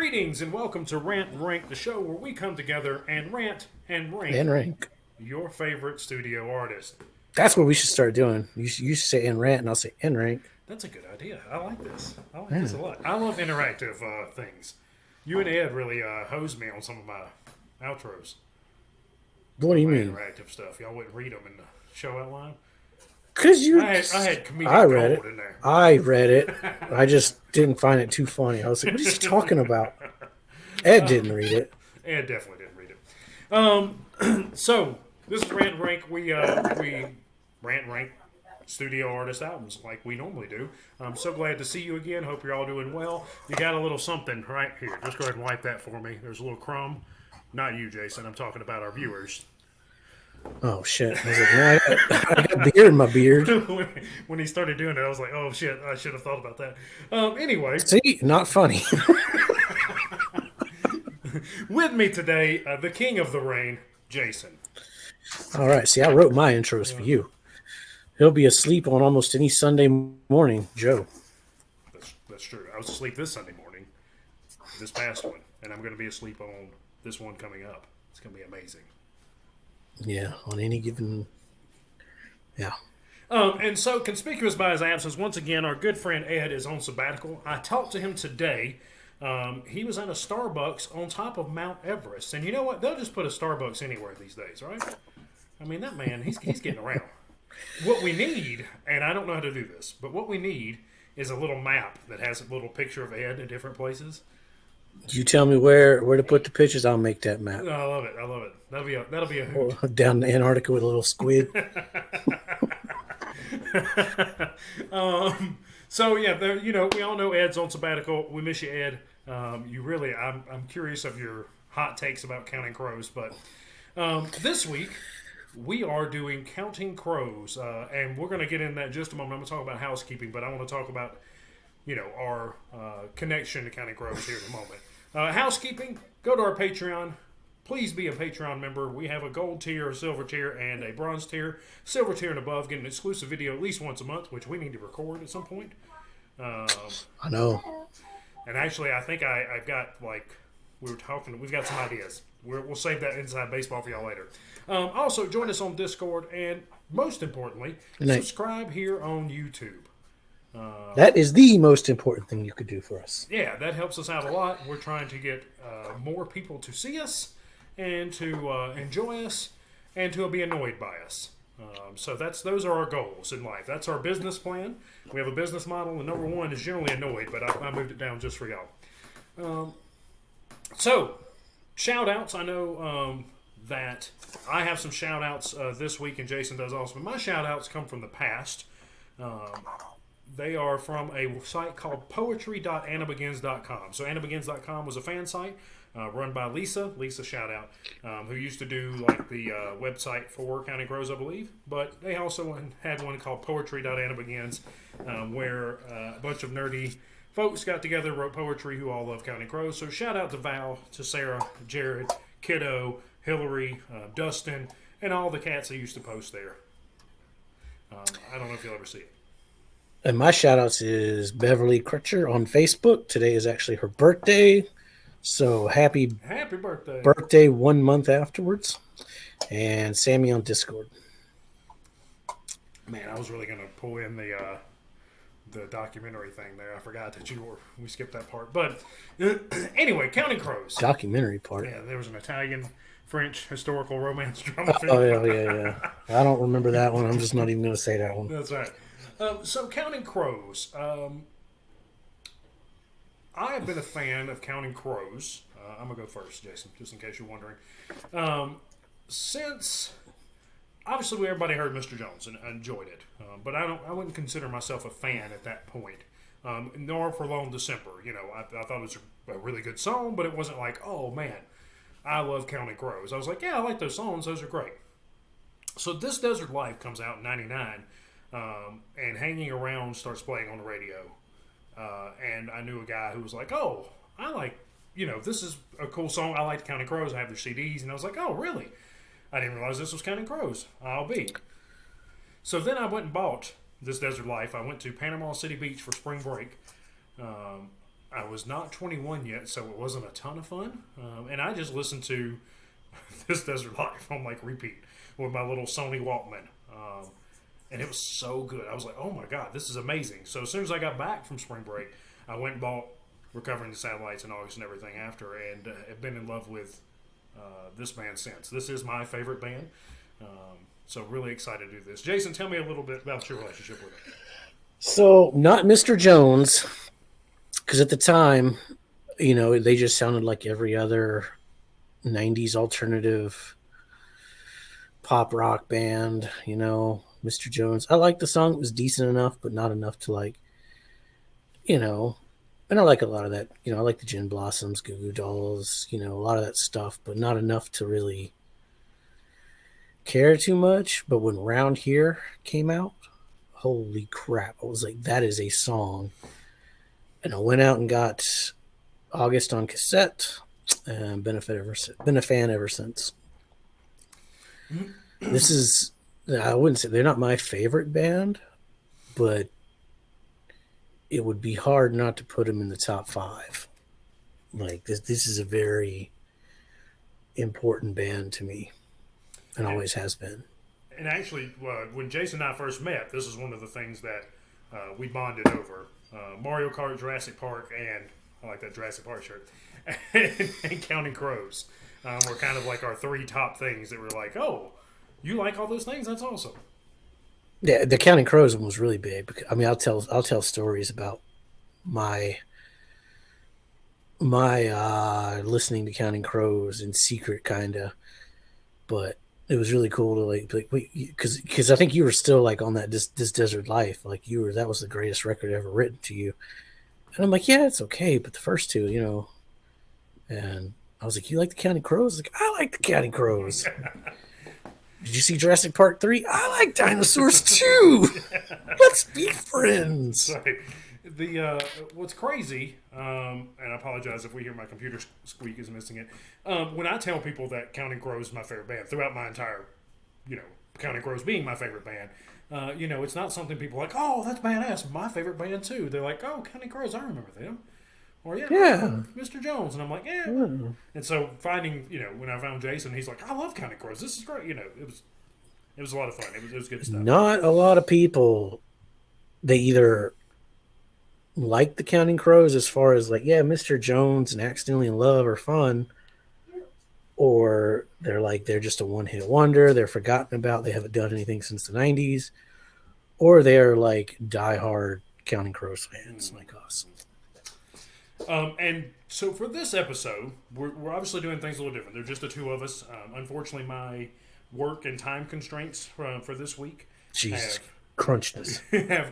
Greetings and welcome to Rant and Rank, the show where we come together and rant and rank And rank. your favorite studio artist. That's what we should start doing. You should say in rant, and I'll say in rank. That's a good idea. I like this. I like Yeah. this a lot. I love interactive things. You and Ed really hosed me on some of my outros. What do you My mean? interactive stuff. Y'all wouldn't read them in the show outline. Because you. I had comedic I read it. gold in there. I read it. I just didn't find it too funny. I was like, what is he talking about? Ed didn't read it. Ed definitely didn't read it. So this is Rant and Rank. We rant and rank studio artist albums like we normally do. I'm so glad to see you again. Hope you're all doing well. You got a little something right here. Just go ahead and wipe that for me. There's a little crumb. Not you, Jason. I'm talking about our viewers. Oh, shit. I was like, man, I got beer in my beard. When he started doing it, I was like, oh shit, I should have thought about that. Anyway, See? Not funny. with me today, the king of the rain, Jason. All right. See, I wrote my intros for you. He'll be asleep on almost any Sunday morning, Joe. That's true. I was asleep this Sunday morning, this past one, and I'm going to be asleep on this one coming up. It's going to be amazing. Yeah, on any given. Yeah. And so, conspicuous by his absence, once again, our good friend Ed is on sabbatical. I talked to him today. He was at a Starbucks on top of Mount Everest. And you know what? They'll just put a Starbucks anywhere these days, right? I mean, that man, he's getting around. What we need, and I don't know how to do this, but what we need is a little map that has a little picture of Ed in different places. You tell me where to put the pictures, I'll make that map. Oh, I love it. I love it. That'll be a hoot. Down in Antarctica with a little squid. So yeah, we all know Ed's on sabbatical. We miss you, Ed. I'm curious of your hot takes about Counting Crows, but this week we are doing Counting Crows, and we're going to get in that in just a moment. I'm going to talk about housekeeping, but I want to talk about our connection to Counting Crows here in a moment. Housekeeping, go to our Patreon. Please be a Patreon member. We have a gold tier, a silver tier, and a bronze tier. Silver tier and above get an exclusive video at least once a month, which we need to record at some point. I know. And actually, I think I've got, we were talking, we've got some ideas. We'll save that inside baseball for y'all later. Also, join us on Discord, and most importantly, subscribe here on YouTube. That is the most important thing you could do for us. Yeah, that helps us out a lot. We're trying to get more people to see us and to enjoy us and to be annoyed by us. So those are our goals in life. That's our business plan. We have a business model, and number one is generally annoyed, but I moved it down just for y'all. So, shout-outs. I know that I have some shout-outs this week, and Jason does also. But my shout-outs come from the past. They are from a site called poetry.annabegins.com. So annabegins.com was a fan site run by Lisa. Lisa, shout out, who used to do the website for Counting Crows, I believe. But they also had one called poetry.annabegins, where a bunch of nerdy folks got together, wrote poetry, who all love Counting Crows. So shout out to Val, to Sarah, Jared, Kiddo, Hillary, Dustin, and all the cats that used to post there. I don't know if you'll ever see it. And my shout-outs is Beverly Crutcher on Facebook. Today is actually her birthday. So happy birthday 1 month afterwards. And Sammy on Discord. Man, I was really going to pull in the documentary thing there. I forgot that we skipped that part. But anyway, Counting Crows. Documentary part. Yeah, there was an Italian-French historical romance drama film. Oh, yeah. I don't remember that one. I'm just not even going to say that one. That's right. So, Counting Crows. I have been a fan of Counting Crows. I'm going to go first, Jason, just in case you're wondering. Since, obviously, everybody heard Mr. Jones and enjoyed it. But I wouldn't consider myself a fan at that point. Nor for Lone December. I thought it was a really good song, but it wasn't like, oh, man, I love Counting Crows. I was like, yeah, I like those songs. Those are great. So, This Desert Life comes out in 99. And Hanging Around starts playing on the radio. And I knew a guy who was like, oh, I like, this is a cool song. I like Counting Crows. I have their CDs. And I was like, oh, really? I didn't realize this was Counting Crows. I'll be. So then I went and bought This Desert Life. I went to Panama City Beach for spring break. I was not 21 yet, so it wasn't a ton of fun. And I just listened to This Desert Life on like repeat with my little Sony Walkman. And it was so good. I was like, oh my God, this is amazing. So as soon as I got back from spring break, I went and bought Recovering the Satellites in August and everything after, and have been in love with this band since. This is my favorite band. So really excited to do this. Jason, tell me a little bit about your relationship with it. So not Mr. Jones, because at the time, you know, they just sounded like every other 90s alternative pop rock band, you know. Mr. Jones, I liked the song. It was decent enough, but not enough to like, you know, and I like a lot of that, you know, I like the Gin Blossoms, Goo Goo Dolls, you know, a lot of that stuff, but not enough to really care too much. But when Round Here came out, holy crap, I was like, that is a song. And I went out and got August on cassette, and been a fan ever since. This is, I wouldn't say they're not my favorite band, but it would be hard not to put them in the top 5. Like this is a very important band to me, and always has been. And actually, when Jason and I first met, this is one of the things that we bonded over. Mario Kart, Jurassic Park, and I like that Jurassic Park shirt, and Counting Crows were kind of like our 3 top things that were like, oh, you like all those things? That's awesome. Yeah, the Counting Crows one was really big. I mean, I'll tell stories about my listening to Counting Crows in secret, kind of. But it was really cool to like because I think you were still like on that this Desert Life, like that was the greatest record ever written to you. And I'm like, yeah, it's okay, but the first 2, you know. And I was like, you like the Counting Crows? Like, I like the Counting Crows. Did you see Jurassic Park 3? I like dinosaurs too. Let's be friends. Sorry. The what's crazy, and I apologize if we hear my computer squeak is missing it. When I tell people that Counting Crows is my favorite band throughout my entire, you know, Counting Crows being my favorite band, you know, it's not something people are like, oh, that's badass, my favorite band too. They're like, oh, Counting Crows, I remember them. Or yeah, Mr. Jones, and I'm like, yeah. And so finding, you know, when I found Jason, he's like, I love Counting Crows. This is great. You know, it was a lot of fun. It was good stuff. Not a lot of people, they either like the Counting Crows as far as like, yeah, Mr. Jones and Accidentally in Love are fun, or they're just a one-hit wonder, they're forgotten about, they haven't done anything since the 90s, or they're like diehard Counting Crows fans like us. And so for this episode, we're obviously doing things a little different. There's just the 2 of us. Unfortunately, my work and time constraints for this week have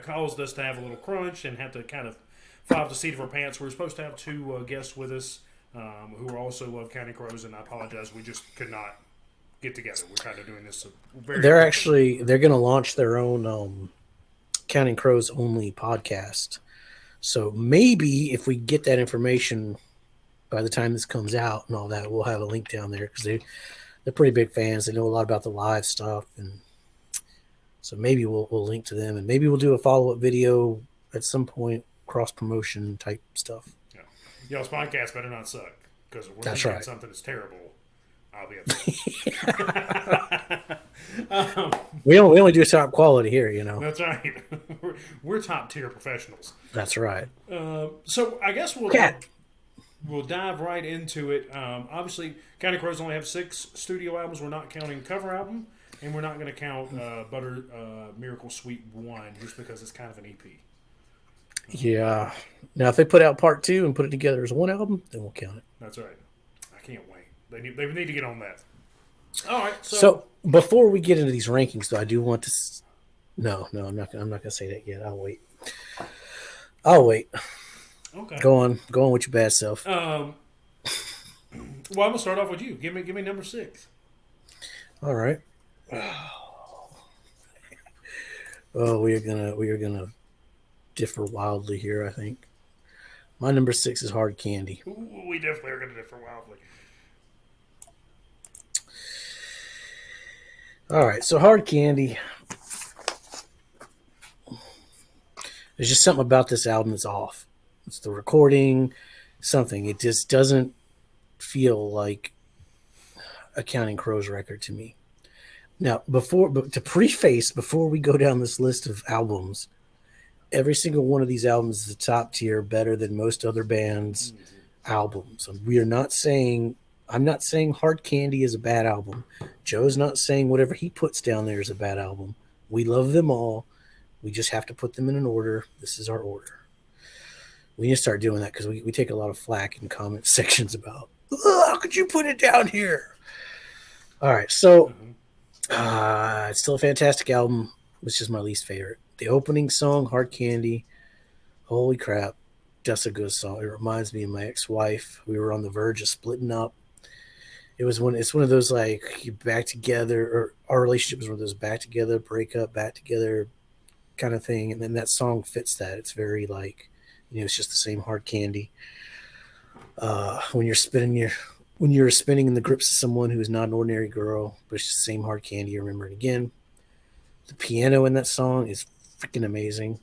caused us to have a little crunch and have to kind of fly off the seat of our pants. We're supposed to have 2 guests with us who also love Counting Crows, and I apologize, we just could not get together. We're kind of doing this they're going to launch their own Counting Crows only podcast. So maybe if we get that information by the time this comes out and all that, we'll have a link down there, because they're pretty big fans. They know a lot about the live stuff, and so maybe we'll link to them, and maybe we'll do a follow-up video at some point, cross-promotion type stuff. Yeah. Y'all's podcast better not suck, because if we're That's thinking right. something that's terrible, I'll be upset. We only do top quality here, you know. That's right. We're top-tier professionals. That's right. So I guess we'll dive right into it. Obviously, Counting Crows only have 6 studio albums. We're not counting cover album, and we're not going to count Butter Miracle Sweet 1 just because it's kind of an EP. Yeah. Now, if they put out part 2 and put it together as one album, then we'll count it. That's right. I can't wait. They need to get on that. All right. So before we get into these rankings, though, I do want to. No, I'm not going to say that yet. I'll wait. Okay. Go on with your bad self. Well, I'm gonna start off with you. Give me number 6. All right. Oh, we are gonna differ wildly here, I think. My number 6 is Hard Candy. Ooh, we definitely are gonna differ wildly. All right, so Hard Candy. There's just something about this album that's off. It's the recording, something. It just doesn't feel like a Counting Crows record to me. Now, but to preface, before we go down this list of albums, every single one of these albums is a top tier, better than most other bands' albums. We are not saying, I'm not saying Hard Candy is a bad album. Joe's not saying whatever he puts down there is a bad album. We love them all. We just have to put them in an order. This is our order. We need to start doing that because we take a lot of flack in comment sections about, how could you put it down here? All right, so it's still a fantastic album, which is my least favorite. The opening song, Hard Candy, holy crap, that's a good song. It reminds me of my ex-wife. We were on the verge of splitting up. It's one of those like you back together, or our relationship was one of those back together, break up, back together kind of thing. And then that song fits that. It's very like, it's just the same Hard Candy. When you're spinning in the grips of someone who is not an ordinary girl, but it's the same Hard Candy, you remember it again. The piano in that song is freaking amazing.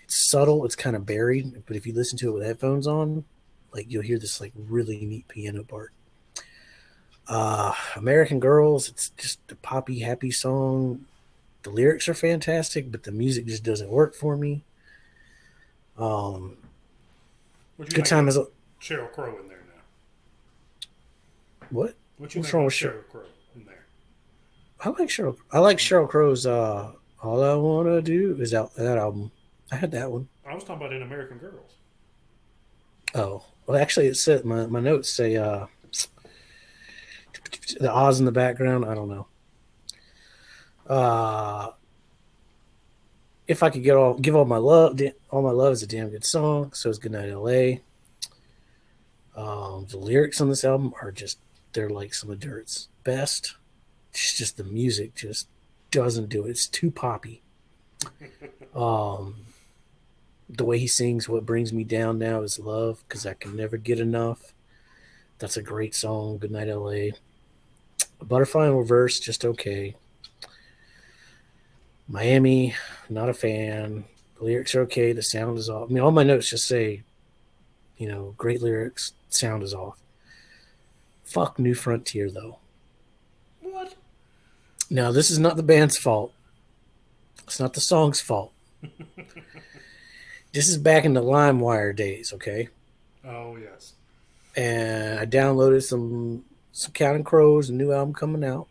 It's subtle, it's kind of buried, but if you listen to it with headphones on, like you'll hear this like really neat piano part. American Girls, it's just a poppy, happy song. The lyrics are fantastic, but the music just doesn't work for me. Good time is Sheryl Crow in there now. What? What's wrong with Sheryl Crow in there? I like Sheryl Crow's All I Wanna Do is out that album. I had that one. I was talking about in American Girls. Oh. Well, actually, it said my notes say the Oz in the background. I don't know. If I could give all my love is a damn good song. So is Goodnight L.A. The lyrics on this album they're like some of Dirt's best. It's just the music just doesn't do it. It's too poppy. The way he sings "What Brings Me Down Now Is Love" because I can never get enough. That's a great song. Goodnight L.A. Butterfly in Reverse, just okay. Miami, not a fan. The lyrics are okay. The sound is off. I mean, all my notes just say, great lyrics. Sound is off. Fuck New Frontier, though. What? Now, this is not the band's fault. It's not the song's fault. This is back in the LimeWire days, okay? Oh, yes. And I downloaded some Counting Crows, a new album coming out.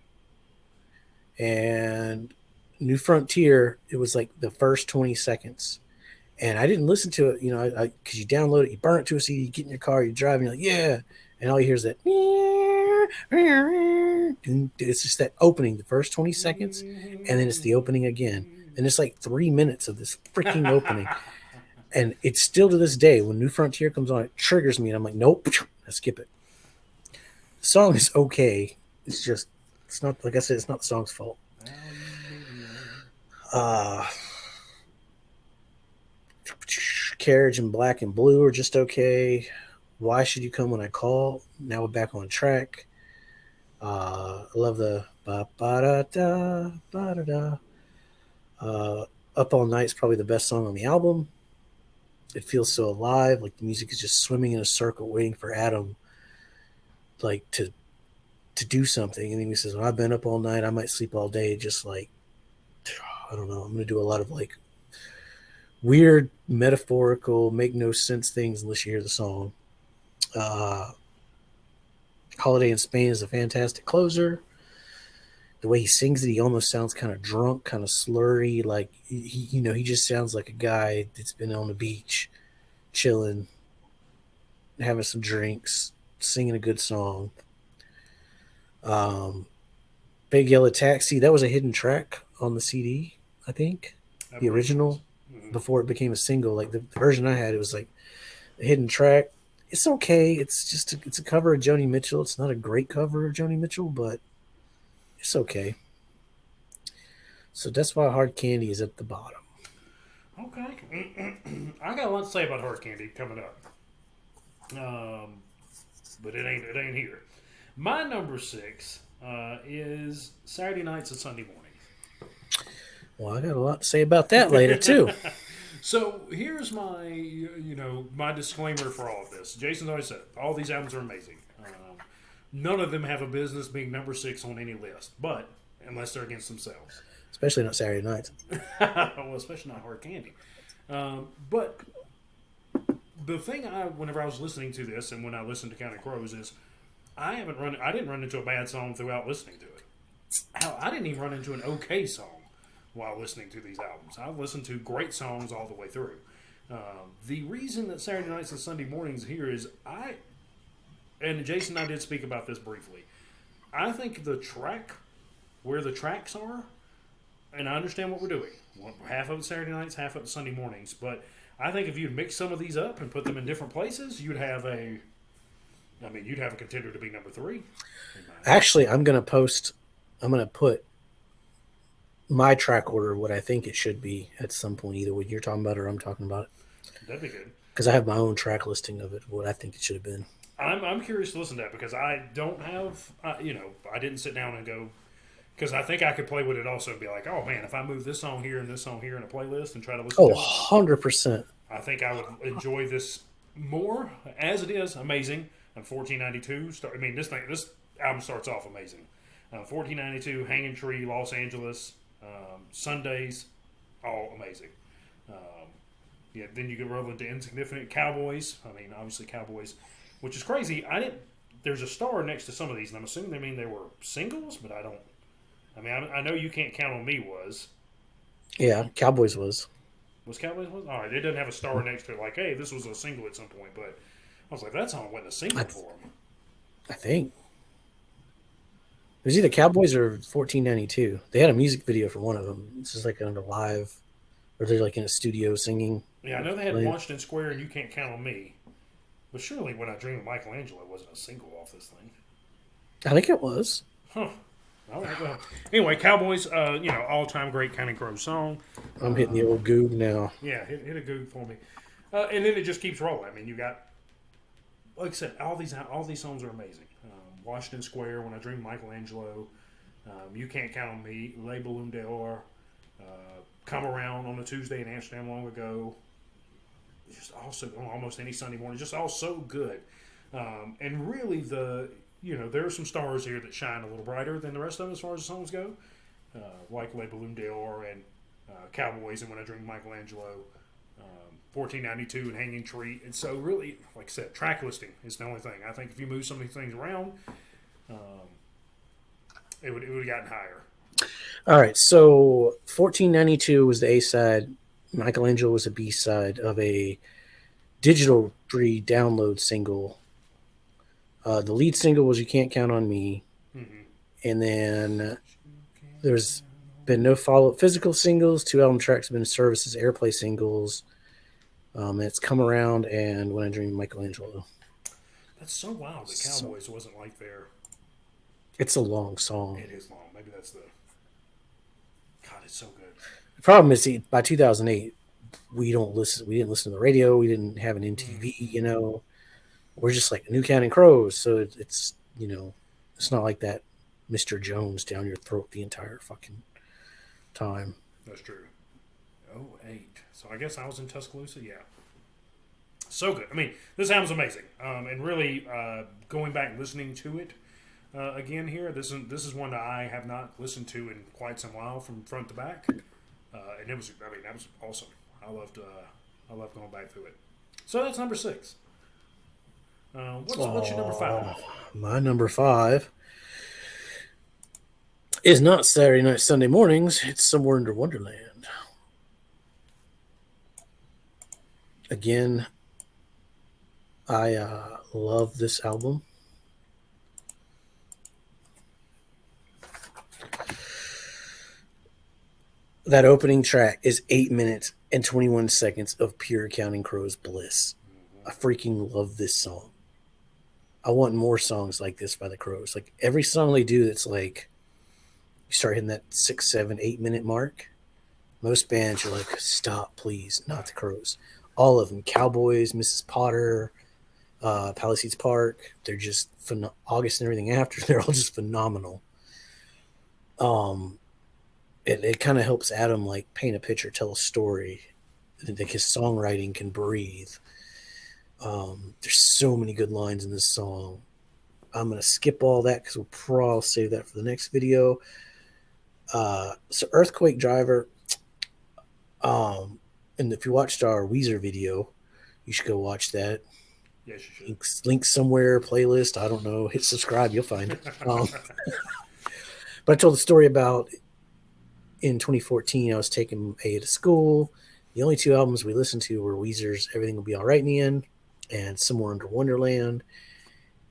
And New Frontier, it was like the first 20 seconds. And I didn't listen to it, because you download it, you burn it to a CD, you get in your car, you're driving, you're like, yeah. And all you hear is that. It's just that opening, the first 20 seconds, and then it's the opening again. And it's like 3 minutes of this freaking opening. And it's still to this day, when New Frontier comes on, it triggers me, and I'm like, nope, I skip it. The song is okay. It's not, like I said, it's not the song's fault. Carriage in Black and Blue are just okay. Why Should You Come When I Call? Now we're back on track. I love the ba-ba-da-da, ba-da-da. Up All Night is probably the best song on the album. It feels so alive, like the music is just swimming in a circle waiting for Adam like to do something. And then he says, well, I've been up all night, I might sleep all day, just like, I don't know, I'm going to do a lot of like weird, metaphorical, make no sense things unless you hear the song. Holiday in Spain is a fantastic closer. The way he sings it, he almost sounds kind of drunk, kind of slurry. Like, he just sounds like a guy that's been on the beach, chilling, having some drinks, singing a good song. Big Yellow Taxi, that was a hidden track on the CD, I think. The original, before it became a single. Like, the version I had, it was like a hidden track. It's okay. It's a cover of Joni Mitchell. It's not a great cover of Joni Mitchell, but it's okay. So that's why Hard Candy is at the bottom. Okay. I got a lot to say about Hard Candy coming up. But it ain't here. My number 6 is Saturday Nights and Sunday Morning. Well, I got a lot to say about that later, too. So here's my, my disclaimer for all of this. Jason's always said all these albums are amazing. None of them have a business being number 6 on any list, but unless they're against themselves. Especially not Saturday nights. Well, especially not Hard Candy. But the thing whenever I was listening to this and when I listened to Counting Crows is I didn't run into a bad song throughout listening to it. Hell, I didn't even run into an okay song while listening to these albums. I've listened to great songs all the way through. The reason that Saturday Nights and Sunday Mornings here is and Jason and I did speak about this briefly. I think where the tracks are, and I understand what we're doing. Half of it Saturday nights, half of it Sunday mornings. But I think if you'd mix some of these up and put them in different places, you'd have a contender to be number 3. Actually, I'm going to put my track order, what I think it should be at some point, either what you're talking about or I'm talking about it. That'd be good. Because I have my own track listing of it, what I think it should have been. I'm curious to listen to that because I don't have, I didn't sit down and go, because I think I could play with it also and be like, oh man, if I move this song here and this song here in a playlist and try to listen to it. 100%. I think I would enjoy this more. As it is, amazing. And 1492, this album starts off amazing. 1492, Hanging Tree, Los Angeles, Sundays, all amazing. Then you get roll into Insignificant, Cowboys. Obviously Cowboys, which is crazy. There's a star next to some of these, and I'm assuming they mean they were singles, but I don't. I know You Can't Count on Me was. Yeah, Cowboys was. Was Cowboys was? All right, it doesn't have a star next to it like, hey, this was a single at some point, but I was like, that song wasn't a single for them. I think. It was either Cowboys or 1492. They had a music video for one of them. It's just like under live, or they're like in a studio singing. Yeah, I know they had Washington Square and You Can't Count on Me. But surely When I Dream of Michelangelo wasn't a single off this thing. I think it was. Huh. All right, well. Anyway, Cowboys, all-time great Counting Crows song. I'm hitting the old Goog now. Yeah, hit a Goog for me. And then it just keeps rolling. You got, like I said, all these songs are amazing. Washington Square, When I Dream of Michelangelo, You Can't Count on Me, Le Ballon d'Or, Come Around on a Tuesday in Amsterdam Long Ago. Just also almost any Sunday morning, just all so good. And really there are some stars here that shine a little brighter than the rest of them as far as the songs go, like Le Ballon d'Or and Cowboys and When I Dream of Michelangelo, 1492 and Hanging Tree. And so really, like I said, track listing is the only thing. I think if you move some of these things around, it would have gotten higher. All right, so 1492 was the A side. Michelangelo was a B side of a digital free download single. The lead single was You Can't Count on Me. Mm-hmm. And then there's been no follow-up physical singles. 2 album tracks have been served as airplay singles. It's Come Around and When I Dream of Michelangelo. That's so wild that Cowboys wasn't like their... It's a long song. It is long. Maybe that's the... God, it's so good. The problem is, by 2008, we didn't listen to the radio. We didn't have an MTV, We're just like New Counting Crows. So it's, it's not like that Mr. Jones down your throat the entire fucking time. That's true. 08. So I guess I was in Tuscaloosa? Yeah. So good. This album's amazing. And really, going back and listening to it again here, this is one that I have not listened to in quite some while from front to back. And that was awesome. I loved going back through it. So that's number 6. What's your number 5? My number 5 is not Saturday Night, Sunday Mornings. It's Somewhere Under Wonderland. Again, I love this album. That opening track is 8 minutes and 21 seconds of pure Counting Crows bliss. I freaking love this song. I want more songs like this by the Crows. Like every song they do that's like, you start hitting that 6, 7, 8 minute mark. Most bands, you're like, stop, please. Not the Crows. All of them. Cowboys, Mrs. Potter, Palisades Park. They're just August and everything after. They're all just phenomenal. It kind of helps Adam like paint a picture, tell a story like his songwriting can breathe. There's so many good lines in this song. I'm gonna skip all that because we'll probably save that for the next video. So Earthquake Driver. And if you watched our Weezer video, you should go watch that. Yes, you should. Links somewhere, playlist. I don't know. Hit subscribe, you'll find it. But I told the story about in 2014, I was taking A to school. The only two albums we listened to were Weezer's "Everything Will Be All Right in the End" and "Somewhere Under Wonderland."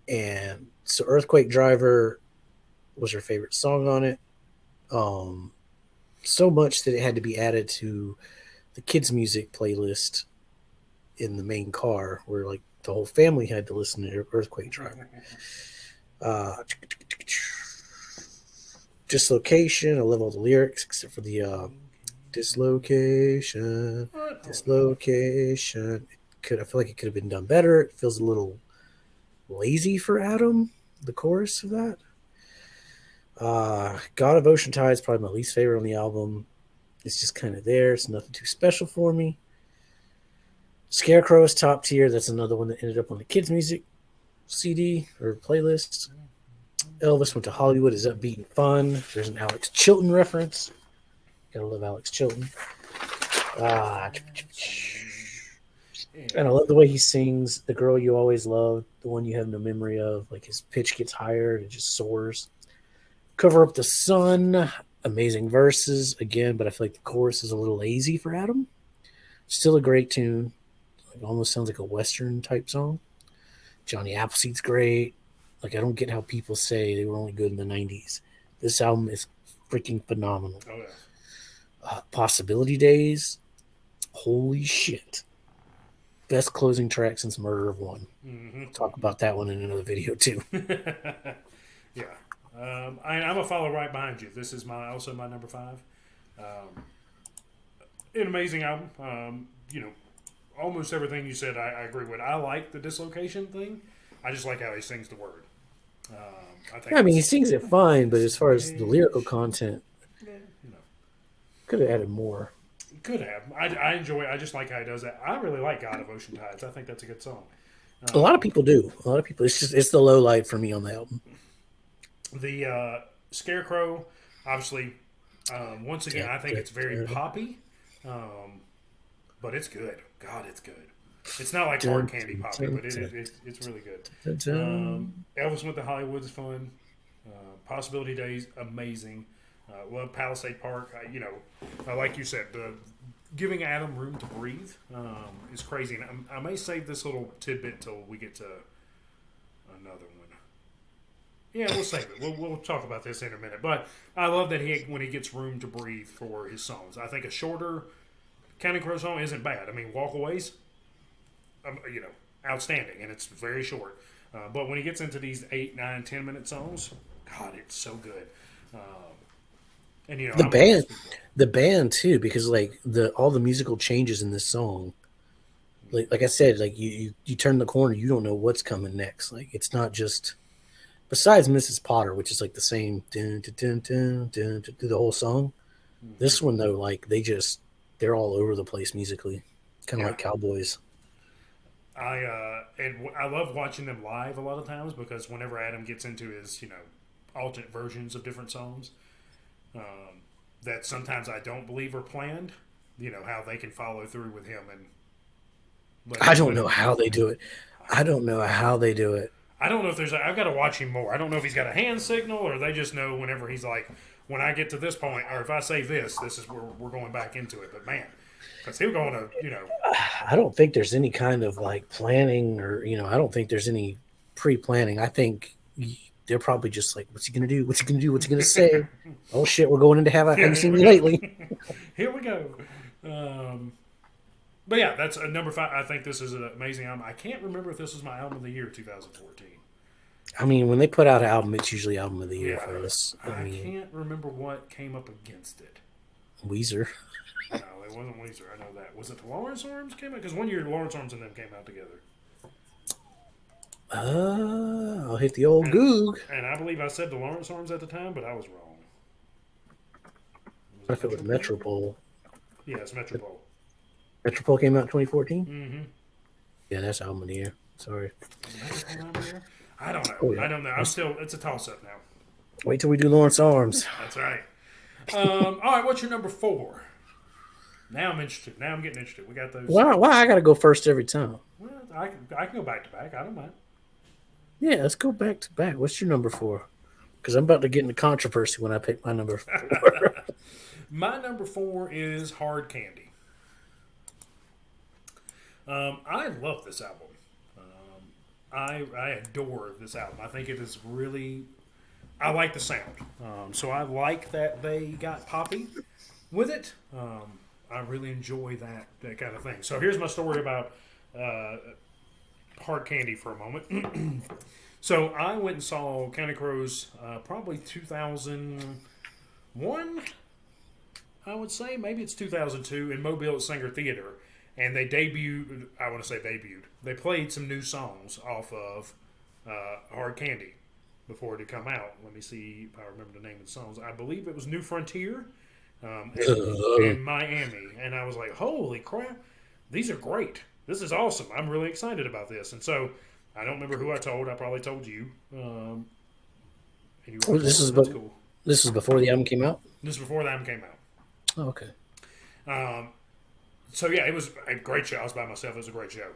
And so "Earthquake Driver" was her favorite song on it. So much that it had to be added to the kids' music playlist in the main car, where like the whole family had to listen to "Earthquake Driver." Dislocation. I love all the lyrics except for the dislocation. Dislocation. I feel like it could have been done better. It feels a little lazy for Adam. The chorus of that. God of Ocean Tide is probably my least favorite on the album. It's just kind of there. It's nothing too special for me. Scarecrow is top tier. That's another one that ended up on the kids' music CD or playlist. Elvis Went to Hollywood is upbeat and fun. There's an Alex Chilton reference. Gotta love Alex Chilton. And I love the way he sings "The Girl You Always Loved," the one you have no memory of. Like his pitch gets higher and it just soars. Cover Up the Sun. Amazing verses again, but I feel like the chorus is a little lazy for Adam. Still a great tune. It almost sounds like a Western type song. Johnny Appleseed's great. Like, I don't get how people say they were only good in the 90s. This album is freaking phenomenal. Oh, yeah. Possibility Days. Holy shit. Best closing track since Murder of One. Mm-hmm. I'll talk about that one in another video, too. Yeah. I'm a follow right behind you. This is also my number 5. An amazing album. Almost everything you said I agree with. I like the dislocation thing. I just like how he sings the word. I mean, he sings it fine, but as far as the lyrical content, could have added more. Could have. I enjoy it. I just like how he does that. I really like God of Ocean Tides. I think that's a good song. A lot of people do. A lot of people. It's the low light for me on the album. The Scarecrow, obviously, once again, I think it's very poppy, but it's good. God, it's good. It's not like hard candy poppy, but it's really good. Elvis Went to Hollywood is fun. Possibility Days, amazing. Love Palisade Park. Like you said, giving Adam room to breathe is crazy. And I may save this little tidbit till we get to another one. Yeah, we'll save it. We'll talk about this in a minute. But I love that when he gets room to breathe for his songs. I think a shorter Counting Crow song isn't bad. I mean, Walkaways, outstanding, and it's very short. But when he gets into these 8, 9, 10-minute songs, God, it's so good. And the band too, because like all the musical changes in this song, like I said, like you turn the corner, you don't know what's coming next. Like it's not just besides Mrs. Potter, which is like the same dun, dun, dun, dun, through the whole song. Mm-hmm. This one though, like they're all over the place musically, kind of like Cowboys. I love watching them live a lot of times because whenever Adam gets into his alternate versions of different songs, that sometimes I don't believe are planned. How they can follow through with him I don't know how they do it. I don't know how they do it. I don't know if I've got to watch him more. I don't know if he's got a hand signal or they just know whenever he's like, when I get to this point, or if I say this is where we're going back into it. But man, because he'll go on I don't think there's any kind of like planning or, I don't think there's any pre-planning. I think they're probably just like, what's he going to do? What's he going to do? What's he going to say? Oh shit, we're going into Have You Seen Me Lately? Here we go. But yeah, that's number 5. I think this is an amazing album. I can't remember if this was my album of the year 2014. I mean, when they put out an album, it's usually album of the year for us. I can't remember what came up against it. Weezer. No, it wasn't Weezer. I know that. Was it the Lawrence Arms came out? Because one year Lawrence Arms and them came out together. I'll hit the old Goog. And I believe I said the Lawrence Arms at the time, but I was wrong. What if it was Metropole? Yeah, it's Metropole. Metropole came out in 2014. Mm-hmm. Yeah, that's album of the year. Sorry. I don't know. Oh yeah. I don't know. I'm still. It's a toss up now. Wait till we do Lawrence Arms. That's right. All right. What's your number 4? Now I'm interested. Now I'm getting interested. We got those. Why I gotta go first every time? Well, I can go back to back. I don't mind. Yeah, let's go back to back. What's your number 4? Because I'm about to get into controversy when I pick my number 4. My number 4 is Hard Candy. I love this album. I adore this album. I think it is really. I like the sound. So I like that they got poppy with it. I really enjoy that kind of thing. So here's my story about Hard Candy for a moment. So I went and saw Counting Crows probably 2001, I would say. Maybe it's 2002 in Mobile at Sanger Theater. And they debuted, I want to say debuted, they played some new songs off of Hard Candy before it had come out. Let me see if I remember the name of the songs. I believe it was New Frontier in Miami. And I was like, holy crap, these are great. This is awesome. I'm really excited about this. And so I don't remember who I told. I probably told you. And you were This is cool. This is before the album came out? This is before the album came out. Oh, okay. So yeah, it was a great show. I was by myself. It was a great show.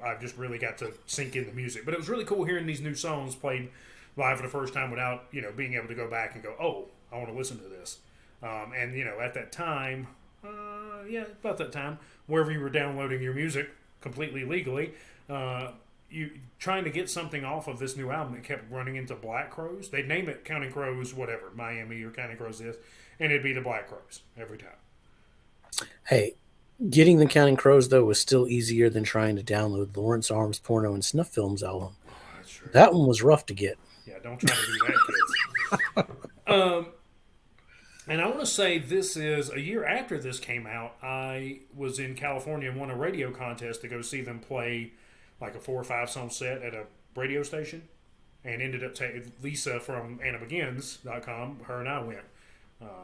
I just really got to sink in the music. But it was really cool hearing these new songs played live for the first time without being able to go back and go, oh, I want to listen to this. And at that time, about that time, wherever you were downloading your music completely legally, you trying to get something off of this new album that kept running into Black Crows. They'd name it Counting Crows, whatever, Miami or Counting Crows this, and it'd be the Black Crows every time. Hey, getting the Counting Crows, though, was still easier than trying to download Lawrence Arms Porno and Snuff Films album. Oh, that's true. That one was rough to get. Yeah, don't try to do that, kids. And I want to say this is a year after this came out. I was in California and won a radio contest to go see them play like a 4 or 5 song set at a radio station, and ended up taking Lisa from AnnaBegins.com. Her and I went.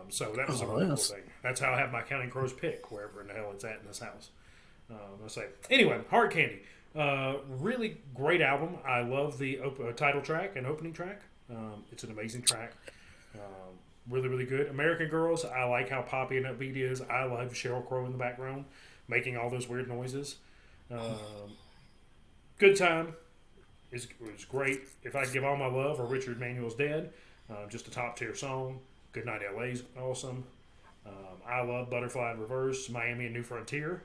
So that was a really cool thing. That's how I have my Counting Crows pick, wherever in the hell it's at in this house. I'll say. Anyway, Hard Candy. Really great album. I love the title track and opening track. It's an amazing track. Really, really good. American Girls, I like how poppy and upbeat it is. I love Sheryl Crow in the background making all those weird noises. Good Time is great. If I Give All My Love or Richard Manuel's Dead, just a top tier song. Good Night LA's awesome. I love Butterfly in Reverse, Miami and New Frontier.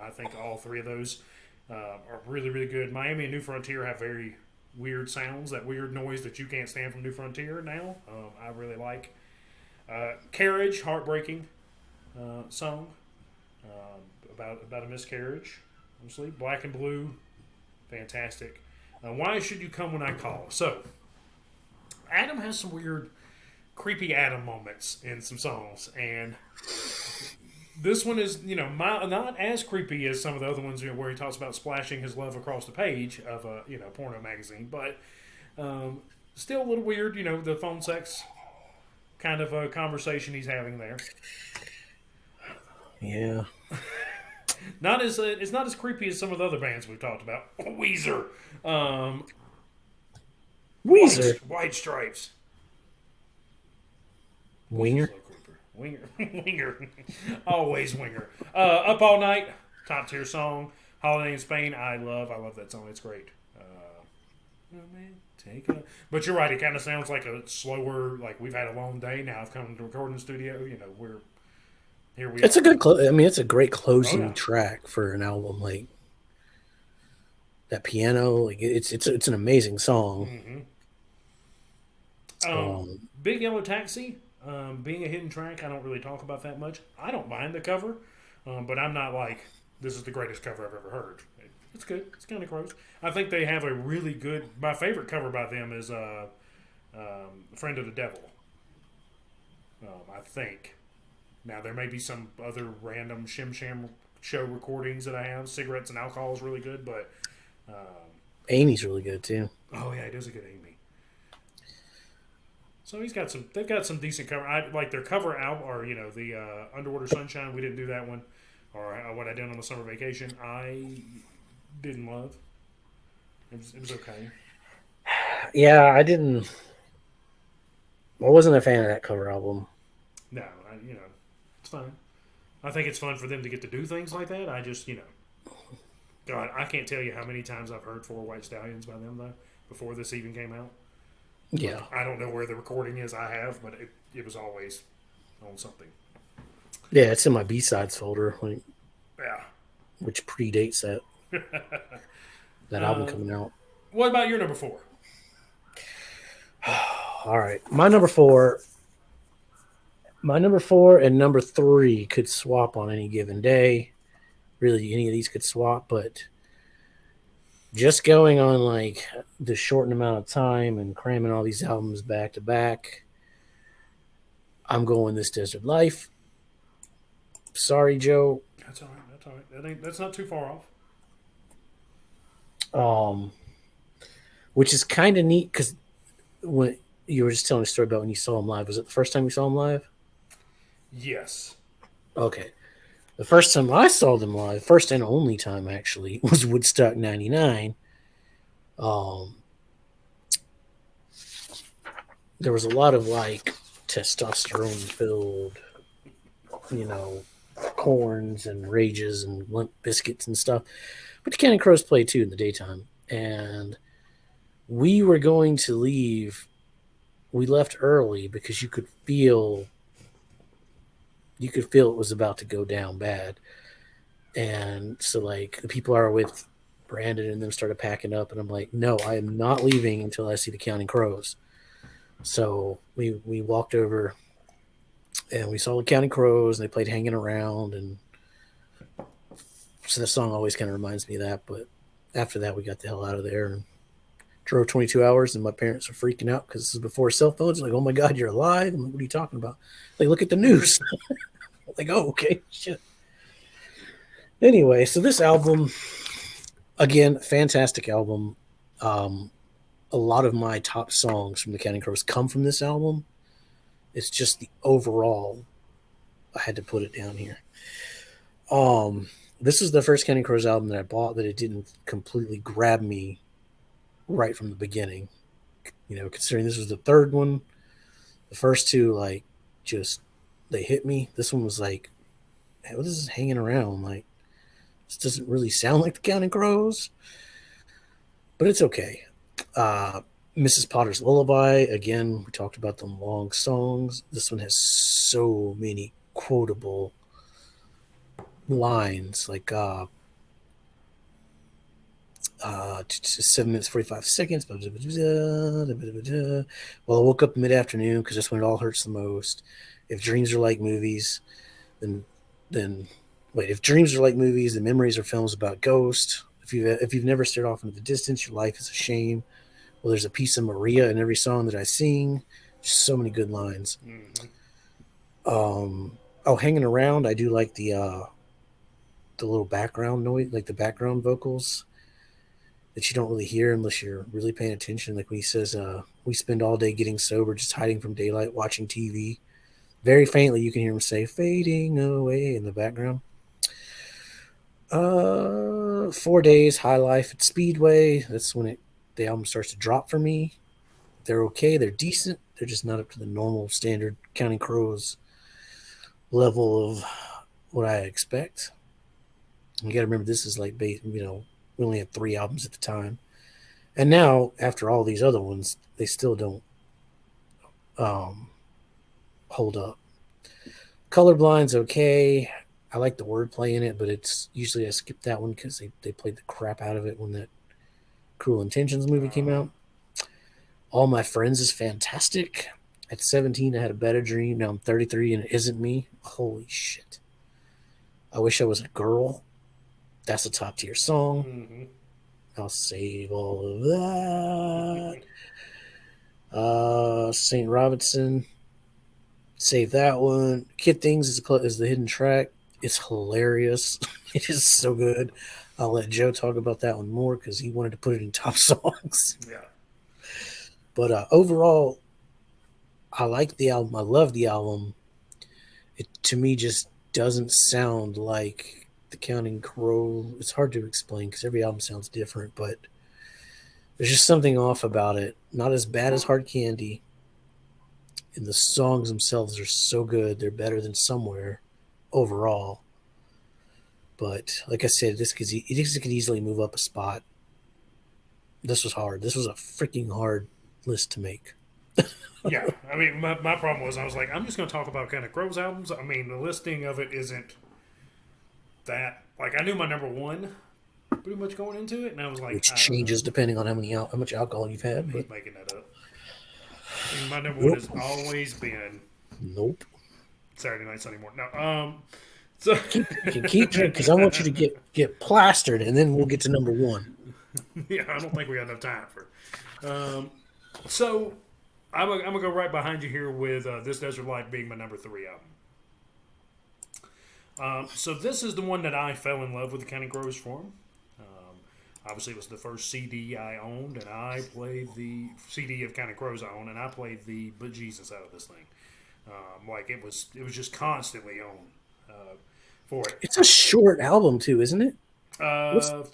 I think all 3 of those are really, really good. Miami and New Frontier have very weird sounds, that weird noise that you can't stand from New Frontier now. I really like. Carriage, heartbreaking song about a miscarriage, obviously. Black and Blue, fantastic. Why Should You Come When I Call? So, Adam has some weird, creepy Adam moments in some songs, and this one is, not as creepy as some of the other ones, where he talks about splashing his love across the page of a, porno magazine, but still a little weird, the phone sex kind of a conversation he's having there. Yeah. It's not as creepy as some of the other bands we've talked about. Weezer. Weezer. White Stripes. Winger. Winger. Always Winger. Up All Night. Top tier song. Holiday in Spain. I love that song. It's great. But you're right. It kind of sounds like a slower, like we've had a long day. Now I've come to record in the studio. We're here. It's a good. It's a great closing track for an album. Like that piano, like it's an amazing song. Mm-hmm. Big Yellow Taxi, being a hidden track, I don't really talk about that much. I don't mind the cover, but I'm not like this is the greatest cover I've ever heard. It's good. It's kind of close. I think they have a really good. My favorite cover by them is "Friend of the Devil." I think. Now there may be some other random Shim Sham show recordings that I have. Cigarettes and Alcohol is really good, but Amy's really good too. Oh yeah, he does a good Amy. So he's got some. They've got some decent cover. I like their cover album, or the Underwater Sunshine. We didn't do that one. or what I did on the summer vacation, I didn't love. It was okay. Yeah, I wasn't a fan of that cover album. No, it's fine. I think it's fun for them to get to do things like that. I just, God, I can't tell you how many times I've heard Four White Stallions by them though before this even came out. Yeah. Like I don't know where the recording is. I have, but it was always on something. Yeah, it's in my B-sides folder, like, Yeah. which predates that album Uh, coming out. what about your number four? All right. My number four and number three could swap on any given day. Really, any of these could swap, but just going on like the shortened amount of time and cramming all these albums back to back, I'm going This Desert Life. Sorry, Joe. That's all right. That's all right. That's not too far off. Um, which is kind of neat because when you were just telling a story about when you saw him live, was it the first time you saw him live? Yes. Okay. The first time I saw them live, first and only time actually, was Woodstock '99. Um, there was a lot of like testosterone filled, you know, corns and rages and limp biscuits and stuff. But the Counting Crows played too in the daytime. And we were going to leave. We left early because you could feel it was about to go down bad. And so like the people I were with, Brandon and them, started packing up, and I'm like, no, I am not leaving until I see the Counting Crows. So we walked over and we saw the Counting Crows, and they played Hanging Around, and so the song always kind of reminds me of that. But after that, we got the hell out of there and drove 22 hours, and my parents were freaking out because this is before cell phones. Like, oh my God, you're alive. I'm like, what are you talking about? Like, look at the news. Like, oh, okay, shit. Anyway, so this album, again, fantastic album. Um, a lot of my top songs from the Counting Crows come from this album. It's just the overall. I had to put it down here. This is the first Counting Crows album that I bought that it didn't completely grab me right from the beginning. Considering this was the third one, the first two like just they hit me. This one was like, hey, what is this hanging around? Like, this doesn't really sound like the Counting Crows, but it's okay. Mrs. Potter's Lullaby, again, we talked about the long songs. This one has so many quotable lines, like 7 minutes 45 seconds. Well, I woke up mid-afternoon because that's when it all hurts the most. If dreams are like movies, then wait. If dreams are like movies, then memories are films about ghosts. If you've never stared off into the distance, your life is a shame. Well, there's a piece of Maria in every song that I sing. Just so many good lines. Mm-hmm. Hanging around. I do like the little background noise, like the background vocals that you don't really hear unless you're really paying attention. Like when he says, "We spend all day getting sober, just hiding from daylight, watching TV." Very faintly, you can hear him say "fading away" in the background. 4 days, High Life at Speedway. That's when the album starts to drop for me. They're okay. They're decent. They're just not up to the normal standard Counting Crows level of what I expect. You got to remember, this is like, we only had 3 albums at the time. And now, after all these other ones, they still don't hold up. Colorblind's okay. I like the wordplay in it, but it's usually I skip that one because they played the crap out of it when that Cruel Intentions movie came out. All My Friends is fantastic. At 17, I had a better dream. Now I'm 33 and it isn't me. Holy shit. I Wish I Was a Girl. That's a top tier song. Mm-hmm. I'll save all of that. St. Robinson. Save that one. Kid Things is the hidden track. It's hilarious. It is so good. I'll let Joe talk about that one more because he wanted to put it in top songs. Yeah. But overall, I like the album. I love the album. It to me just doesn't sound like the Counting Crow. It's hard to explain because every album sounds different, but there's just something off about it. Not as bad as Hard Candy, and the songs themselves are so good. They're better than Somewhere overall. But like I said, this could easily move up a spot. This was hard. This was a freaking hard list to make. Yeah, I mean, my problem was I was like, I'm just going to talk about Counting Crows albums. I mean, the listing of it isn't that like I knew my number one pretty much going into it, and I was like, Which changes depending on how much alcohol you've had. He's making that up. I mean, my number one has always been Saturday Night, Sunday Morning. No, so you can keep drinking because I want you to get plastered, and then we'll get to number one. Yeah, I don't think we got enough time for. So I'm gonna go right behind you here with This Desert Life being my number 3 album. So this is the one that I fell in love with the Counting Crows from. Obviously, it was the first CD I owned, and I played the CD of Counting Crows I owned, and I played the bejesus out of this thing. Like it was just constantly on for it. It's a short album too, isn't it?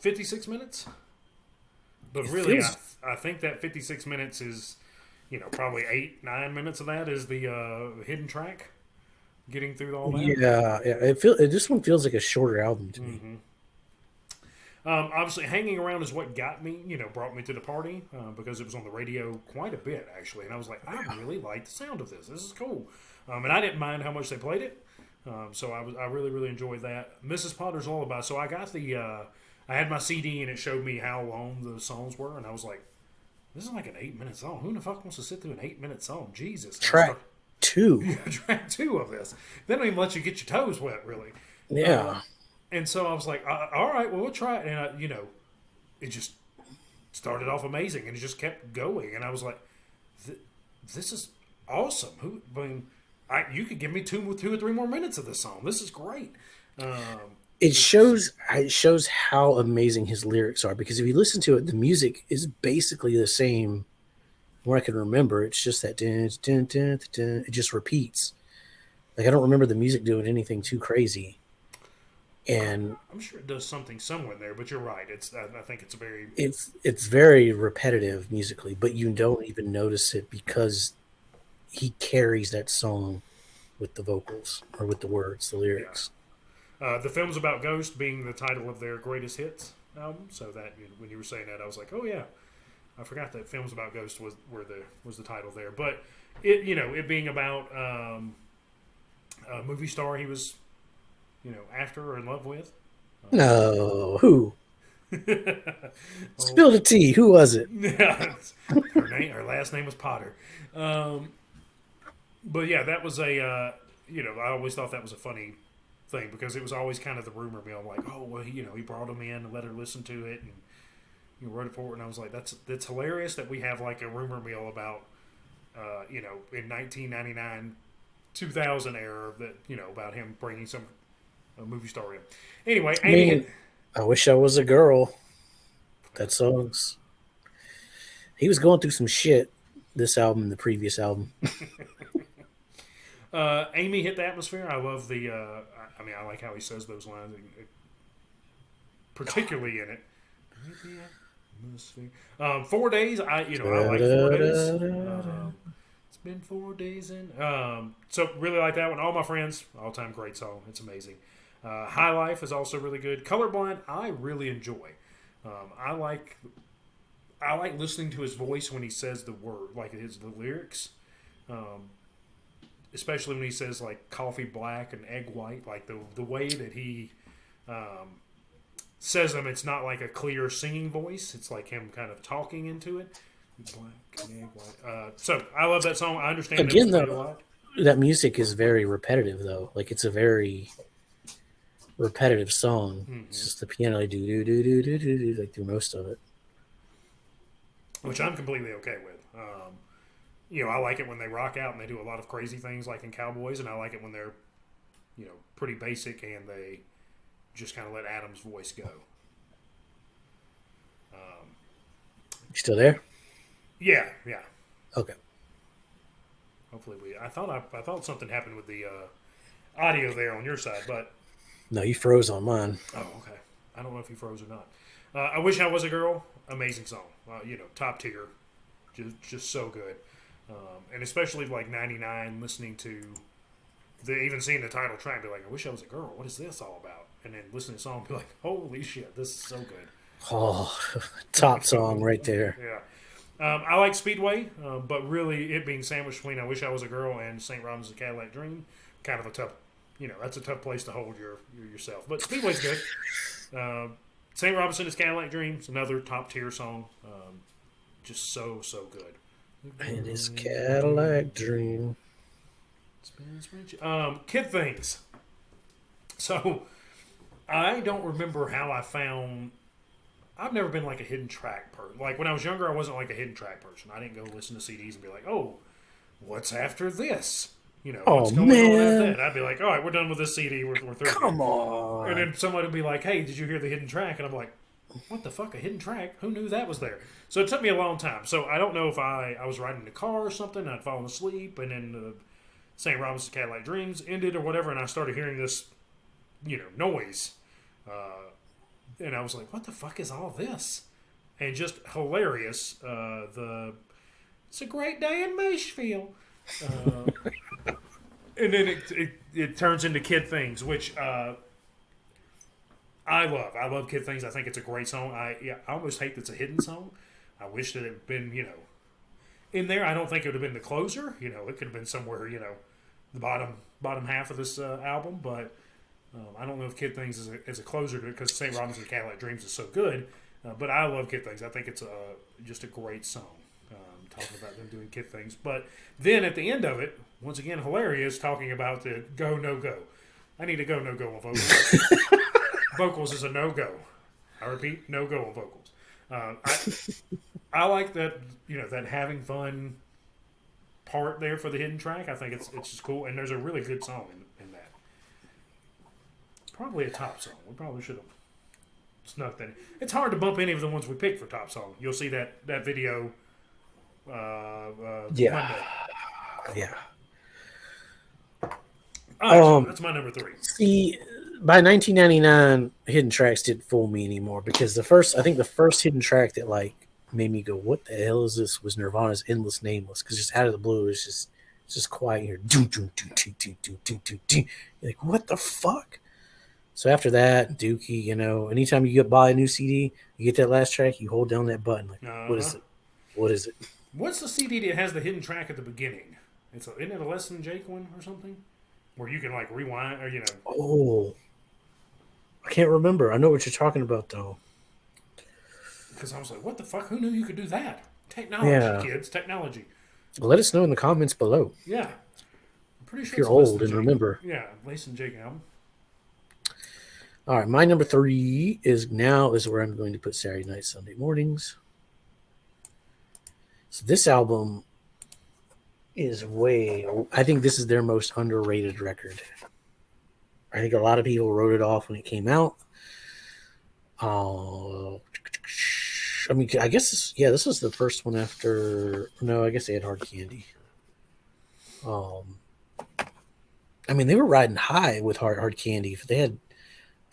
56 minutes. But really, I think that 56 minutes is, probably 8-9 minutes of that is the hidden track. Getting through all that. Yeah. This one feels like a shorter album to me. Obviously, Hanging Around is what got me, brought me to the party because it was on the radio quite a bit, actually. And I was like, I really like the sound of this. This is cool. And I didn't mind how much they played it. So I really, really enjoyed that. Mrs. Potter's Lullaby. So I got I had my CD and it showed me how long the songs were. And I was like, this is like an 8-minute song. Who the fuck wants to sit through an 8-minute song? Jesus. Track 2. Yeah, track 2 of this. They don't even let you get your toes wet, really. Yeah. And so I was like, all right, well, we'll try it. And, it just started off amazing. And it just kept going. And I was like, this is awesome. You could give me two or 3 more minutes of this song. This is great. It shows how amazing his lyrics are. Because if you listen to it, the music is basically the same. Where I can remember, it's just that dun, dun, dun, dun, it just repeats. Like I don't remember the music doing anything too crazy. And I'm sure it does something somewhere there, but you're right. I think it's very repetitive musically, but you don't even notice it because he carries that song with the vocals or with the words, the lyrics. Yeah. The film's about Ghost being the title of their greatest hits album. So that when you were saying that, I was like, oh yeah, I forgot that Films About Ghost was the title there. But it being about a movie star he was after or in love with. No, who? Spill the tea. Who was it? Yeah, her last name was Potter. But yeah, that was I always thought that was a funny thing because it was always kind of the rumor mill, like, oh well, he brought him in and let her listen to it and wrote it for it, and I was like, that's hilarious that we have like a rumor mill about in 1999, 2000 era that about him bringing some. A movie star in. Anyway, I wish I was a girl. That song's. He was going through some shit. This album, and the previous album. Amy Hit the Atmosphere. I love the. I like how he says those lines, particularly in it. Hit the atmosphere. 4 days. I like 4 days. It's been 4 days in. So really like that one. All My Friends, all time great song. It's amazing. High Life is also really good. Colorblind, I really enjoy. I like listening to his voice when he says the word, like the lyrics. Especially when he says like coffee black and egg white, like the way that he says them. It's not like a clear singing voice. It's like him kind of talking into it. Black and egg white. So I love that song. I understand. Again, though, that music is very repetitive, though. Like it's a very repetitive song. Mm-hmm. It's just the piano like do do do do do do do like through most of it, which I'm completely okay with. I like it when they rock out and they do a lot of crazy things like in Cowboys, and I like it when they're pretty basic and they just kind of let Adam's voice go. You still there? Yeah. Okay. Hopefully I thought something happened with the audio there on your side, but No, you froze on mine. Oh, okay. I don't know if you froze or not. I Wish I Was a Girl. Amazing song. Top tier. Just so good. And especially like 99, listening to even seeing the title track, be like, I wish I was a girl. What is this all about? And then listening to the song, be like, holy shit, this is so good. Oh, top song right there. Yeah. I like Speedway, but really it being sandwiched between I Wish I Was a Girl and St. Robin's Cadillac Dream, kind of a tough, that's a tough place to hold yourself. But Speedway's good. St. Robinson is Cadillac Dreams, another top tier song. Just so good. And his Cadillac Dream. Kid Things. So I don't remember how I found. I've never been like a hidden track person. Like when I was younger, I wasn't like a hidden track person. I didn't go listen to CDs and be like, "Oh, what's after this?" What's going on after that? I'd be like, "All right, we're done with this CD. We're through." Come on. And then somebody would be like, "Hey, did you hear the hidden track?" And I'm like, "What the fuck? A hidden track? Who knew that was there?" So it took me a long time. So I don't know if I was riding in the car or something. And I'd fallen asleep, and then the St. Robinson Cadillac Dreams ended or whatever, and I started hearing this, noise. And I was like, what the fuck is all this? And just hilarious. It's a great day in Mayshville. And then it turns into Kid Things, which I love. I love Kid Things. I think it's a great song. I almost hate that it's a hidden song. I wish that it had been, in there. I don't think it would have been the closer. It could have been somewhere, the bottom half of this album. But I don't know if Kid Things is a closer to it because St. Robinson Cadillac Dreams is so good. But I love Kid Things. I think it's just a great song. Talking about them doing Kid Things. But then at the end of it, once again, hilarious, talking about the go, no go. I need a go, no go on vocals. Vocals is a no go. I repeat, no go on vocals. I like that, that having fun part there for the hidden track. I think it's just cool. And there's a really good song in that. Probably a top song. We probably should have snuck that in. It's hard to bump any of the ones we picked for top song. You'll see that video Monday. Yeah. So that's my number 3. See, by 1999, hidden tracks didn't fool me anymore because the first hidden track that like made me go, "What the hell is this?" was Nirvana's "Endless Nameless," because just out of the blue, it's just quiet here. You're like, what the fuck? So after that, Dookie, anytime you buy a new CD, you get that last track, you hold down that button. Like, what is it? What is it? What's the CD that has the hidden track at the beginning? Isn't it a Less Than Jake one or something? Where you can like rewind or Oh, I can't remember. I know what you're talking about though. Because I was like, what the fuck? Who knew you could do that? Technology, kids, technology. Let us know in the comments below. Yeah, I'm pretty sure if you're old and remember. Yeah, Less Than Jake album. All right, my number 3 is where I'm going to put Saturday Night, Sunday Mornings. So this album is I think this is their most underrated record. I think a lot of people wrote it off when it came out. I mean, I guess this was the first one after. No, I guess they had Hard Candy. I mean, they were riding high with Hard Candy. They had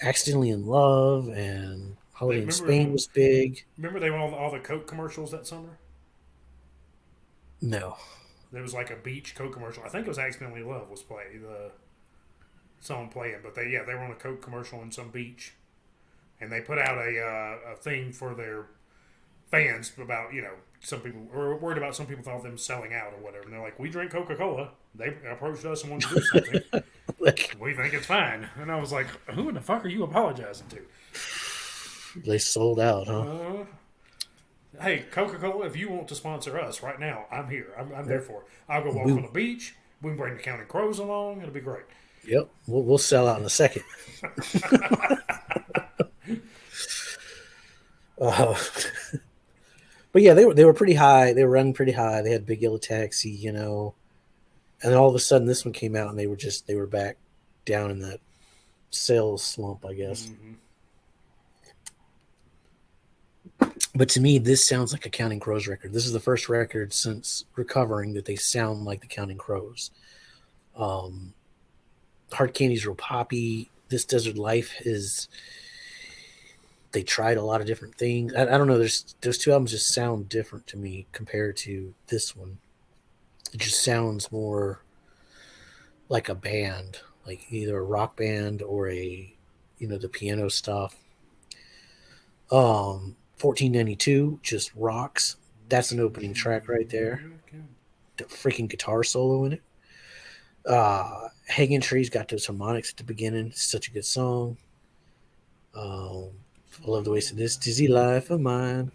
Accidentally in Love and Holiday in Spain was big. Remember they went all the Coke commercials that summer? No. There was like a beach Coke commercial. I think it was Accidentally in Love was the song playing, but they were on a Coke commercial in some beach, and they put out a thing for their fans about some people were worried about some people thought them selling out or whatever, and they're like, we drink Coca-Cola. They approached us and wanted to do something. We think it's fine. And I was like, who in the fuck are you apologizing to? They sold out, huh? Hey, Coca-Cola, if you want to sponsor us right now, I'm here. I'm there for it. I'll go walk on the beach. We can bring the Counting Crows along. It'll be great. Yep. We'll sell out in a second. But yeah, they were pretty high. They were running pretty high. They had Big Yellow Taxi, and then all of a sudden this one came out and they were back down in that sales slump, I guess. Mm-hmm. But to me, this sounds like a Counting Crows record. This is the first record since Recovering that they sound like the Counting Crows. Hard Candy's real poppy. This Desert Life is they tried a lot of different things. I don't know. There's those two albums just sound different to me compared to this one. It just sounds more like a band, like either a rock band or a the piano stuff. 1492 just rocks. That's an opening track right there. The freaking guitar solo in it. Hanging Tree's got those harmonics at the beginning. It's such a good song. I love the way it's in This Dizzy Life of Mine.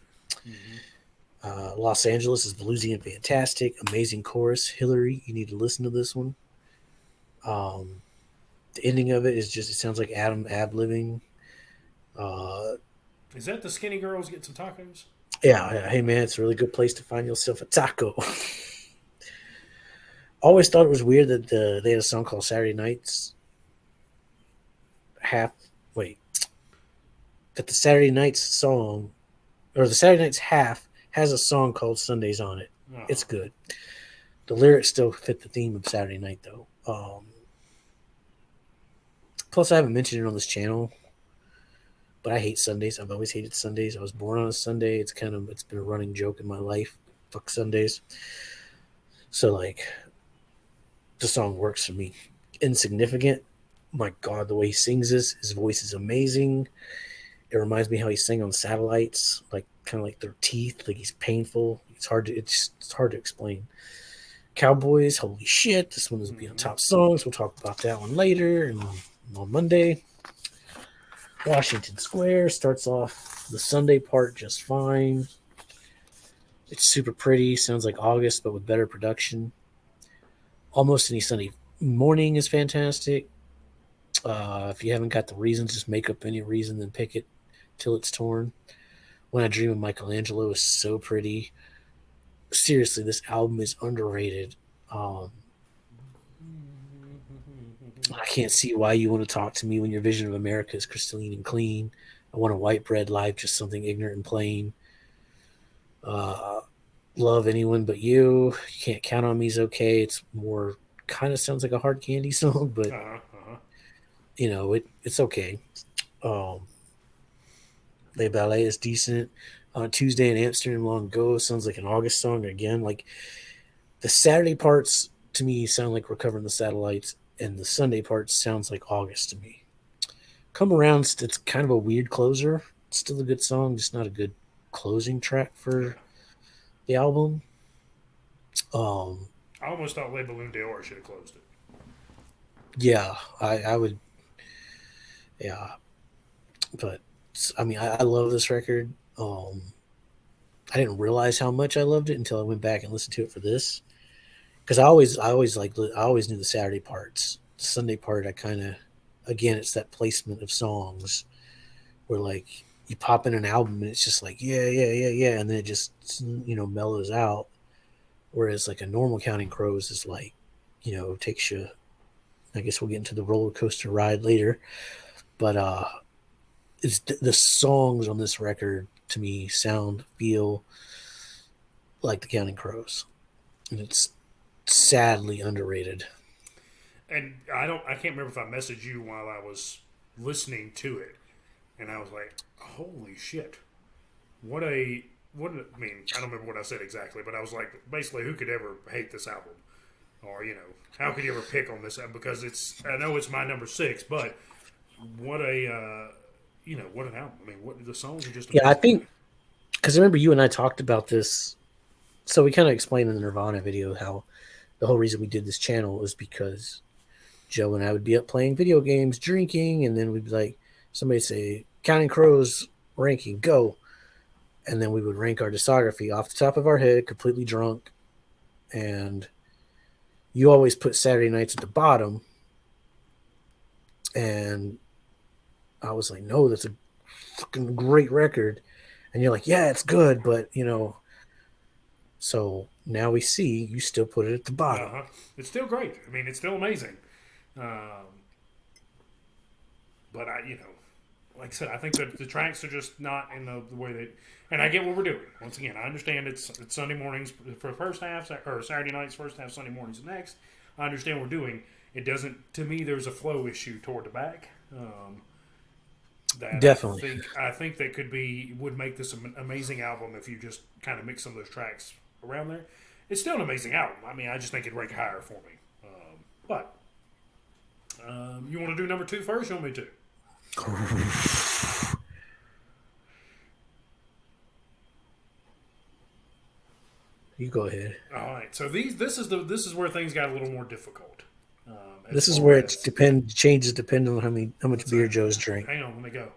Los Angeles is bluesy and fantastic. Amazing chorus. Hillary, you need to listen to this one. The ending of it is just, it sounds like Adam ab-living. Is that the Skinny Girls Get Some Tacos? Yeah. Hey, man, it's a really good place to find yourself a taco. Always thought it was weird that they had a song called Saturday Nights. That the Saturday Nights song, or the Saturday Nights half, has a song called Sundays on it. Uh-huh. It's good. The lyrics still fit the theme of Saturday Night, though. Plus, I haven't mentioned it on this channel, but I hate Sundays. I've always hated Sundays. I was born on a Sunday. It's been a running joke in my life. Fuck Sundays. So, like, the song works for me. Insignificant. My God, the way he sings this, his voice is amazing. It reminds me how he sang on Satellites, like kind of like their teeth, like he's painful. It's hard to explain. Cowboys, holy shit! This one is be on top songs. We'll talk about that one later and on Monday. Washington Square starts off the Sunday part just fine. It's super pretty. Sounds like August, but with better production. Almost Any Sunday Morning is fantastic. If you haven't got the reasons, just make up any reason, then pick it till it's torn. When I Dream of Michelangelo is so pretty. Seriously, this album is underrated. I can't see why you want to talk to me when your vision of America is crystalline and clean. I want a white bread life, just something ignorant and plain. Love Anyone But You. You Can't Count on Me is okay. It's more, kind of sounds like a Hard Candy song, but it's okay. Le Ballet is decent. Tuesday in Amsterdam long ago sounds like an August song again. Like the Saturday parts to me sound like Recovering the Satellites, and the Sunday parts sounds like August to me. Come Around, it's kind of a weird closer. It's still a good song, just not a good closing track for the album. I almost thought Le Balloon d'Or should have closed it. Yeah, I would. Yeah, but I mean, I love this record. I didn't realize how much I loved it until I went back and listened to it for this. Because I always knew the Saturday parts. The Sunday part, again, it's that placement of songs where like you pop in an album and it's just like yeah, and then it just mellows out. Whereas like a normal Counting Crows is like takes you. I guess we'll get into the roller coaster ride later, but it's the songs on this record to me feel like the Counting Crows, and it's sadly underrated. And I can't remember if I messaged you while I was listening to it, and I was like, holy shit, what I don't remember what I said exactly, but I was like, basically, who could ever hate this album? Or, how could you ever pick on this album? Because I know it's my number 6, but what what an album. I mean, the songs are just amazing. Yeah, I think, because I remember you and I talked about this, so we kind of explained in the Nirvana video how the whole reason we did this channel was because Joe and I would be up playing video games, drinking, and then we'd be like, somebody say, Counting Crows ranking, go. And then we would rank our discography off the top of our head, completely drunk. And you always put Saturday Nights at the bottom. And I was like, no, that's a fucking great record. And you're like, yeah, it's good, but, So now we see you still put it at the bottom. It's still great. I mean, it's still amazing. But like I said, I think that the tracks are just not in the way that. And I get what we're doing. Once again, I understand it's Sunday mornings for the first half, or Saturday nights first half, Sunday mornings the next. I understand what we're doing. It doesn't. To me, there's a flow issue toward the back. That Definitely. I think that would make this an amazing album if you just kind of mix some of those tracks around there. It's still an amazing album. I mean, I just think it'd rank higher for me. But you want to do number two first? You want me to? You go ahead. All right. So this is where things got a little more difficult. As This is far where it as changes depending on how much let's beer Joe's drink. hang on, let me go.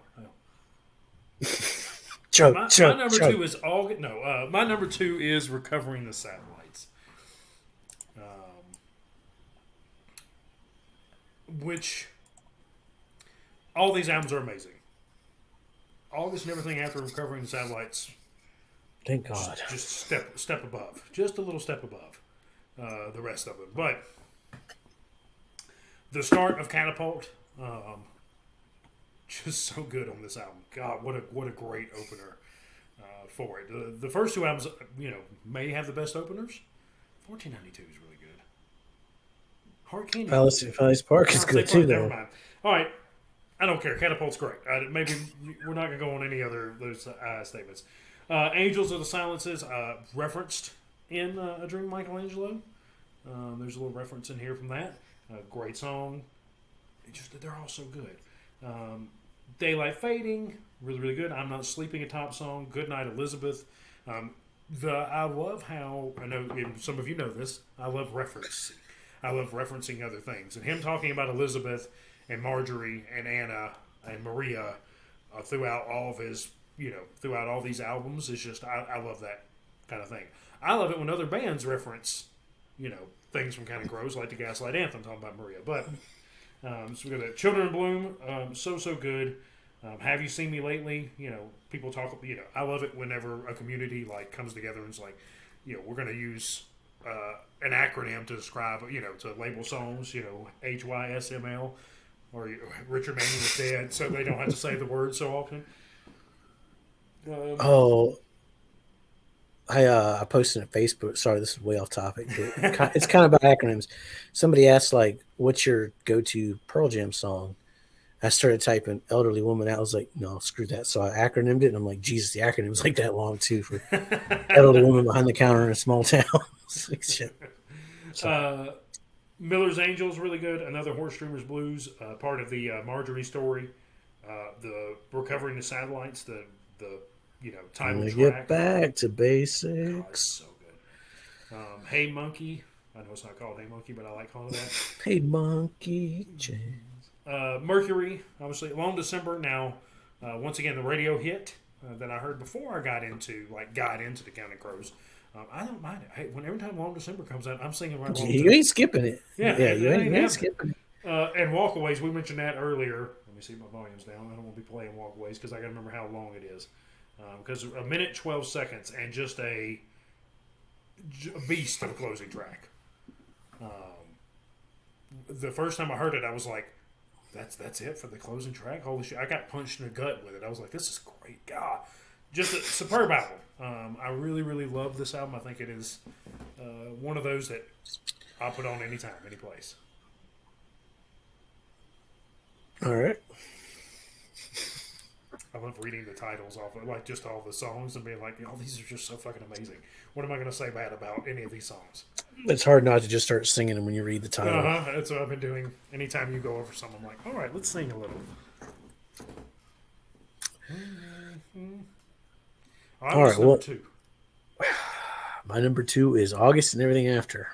Chug, My chug, number chug. two is all no. My number two is Recovering the Satellites, which all these albums are amazing. August and everything after Recovering the Satellites, Thank God. just step above, just a little step above the rest of it. But the start of Catapult, just so good on this album. God, what a great opener for it. The first two albums, may have the best openers. 1492 is really good. Hard Candy. Palace Park is good too, Never though. mind. All right, I don't care. Catapult's great. Maybe we're not gonna go on any other those statements. Angels of the Silences referenced in A Dream Michelangelo. There's a little reference in here from that. Great song. They're all so good. Daylight Fading, really really good. I'm Not Sleeping, a top song. Good Night Elizabeth. I love how I know some of you know this. I love reference. I love referencing other things, and him talking about Elizabeth and Marjorie and Anna and Maria throughout all of his, throughout all these albums is just I love that kind of thing. I love it when other bands reference, things from Counting Crows, like the Gaslight Anthem talking about Maria. But so we got the Children in Bloom, so good. Have You Seen Me Lately? People talk. I love it whenever a community like comes together and it's like, we're going to use an acronym to describe, to label songs, HYSML, or Richard Manning was dead, so they don't have to say the word so often. Oh, I posted on Facebook. Sorry, this is way off topic, but it's kind of about acronyms. Somebody asked like, "What's your go-to Pearl Jam song?" I started typing "elderly woman" out. I was like, "No, screw that." So I acronymed it, and I'm like, "Jesus, the acronym's like that long too for elderly woman behind the counter in a small town." Miller's Angels, really good. Another Horse Dreamers Blues, part of the Marjorie story. The Recovering the Satellites, the title track. Get back to God, basics. so good. Hey Monkey. I know it's not called Hey Monkey, but I like calling it that. Hey monkey, James. Mercury, obviously. Long December. Now, once again, the radio hit that I heard before I got into the Counting Crows. I don't mind it. Hey, every time Long December comes out, I'm singing right along. You ain't skipping it. Yeah, you ain't skipping it. And Walkaways, we mentioned that earlier. Let me see, my volume's down. I don't want to be playing Walkaways because I got to remember how long it is. Because a minute 12 seconds and just a beast of a closing track. The first time I heard it, I was like, "That's it for the closing track." Holy shit! I got punched in the gut with it. I was like, "This is great, God!" Just a superb album. I really, really love this album. I think it is one of those that I'll put on anytime, any place. All right. I love reading the titles off of like just all the songs and being like, "Oh, these are just so fucking amazing." What am I going to say bad about any of these songs? It's hard not to just start singing them when you read the title. That's what I've been doing. Anytime you go over something, I'm like, "All right, let's sing a little." All right, well, two. My number two is August and Everything After.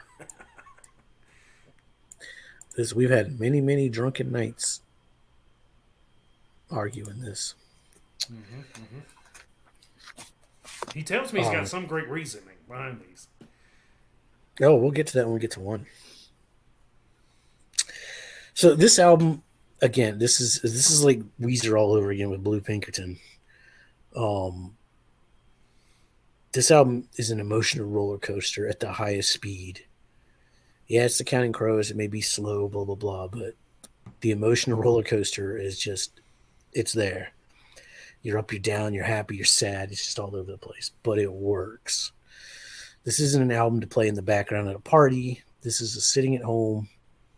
We've had many, many drunken nights arguing this. Mm-hmm, mm-hmm. He tells me he's got some great reasoning behind these. Oh, we'll get to that when we get to one. So this album, again, this is like Weezer all over again with Blue Pinkerton. This album is an emotional roller coaster at the highest speed. Yeah, it's the Counting Crows. It may be slow, blah, blah, blah, but the emotional roller coaster is just, it's there. You're up, you're down, you're happy, you're sad. It's just all over the place, but it works. This isn't an album to play in the background at a party. This is a sitting at home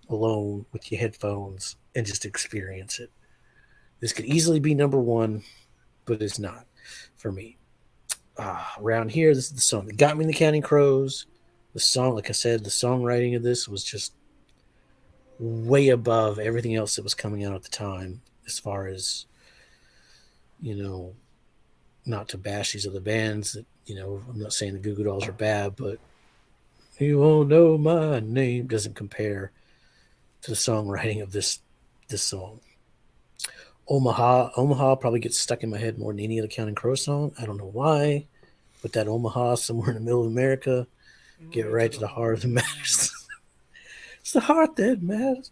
alone with your headphones and just experience it. This could easily be number one, but it's not for me. Around here, this is the song that got me in the Counting Crows. The song, like I said, the songwriting of this was just way above everything else that was coming out at the time, as far as, you know, not to bash these other bands that, I'm not saying the Goo Goo Dolls are bad, but You Won't Know My Name doesn't compare to the songwriting of this song. Omaha probably gets stuck in my head more than any other Counting Crow song. I don't know why, but that Omaha somewhere in the middle of America, get right to the heart of the matters. It's the heart that matters.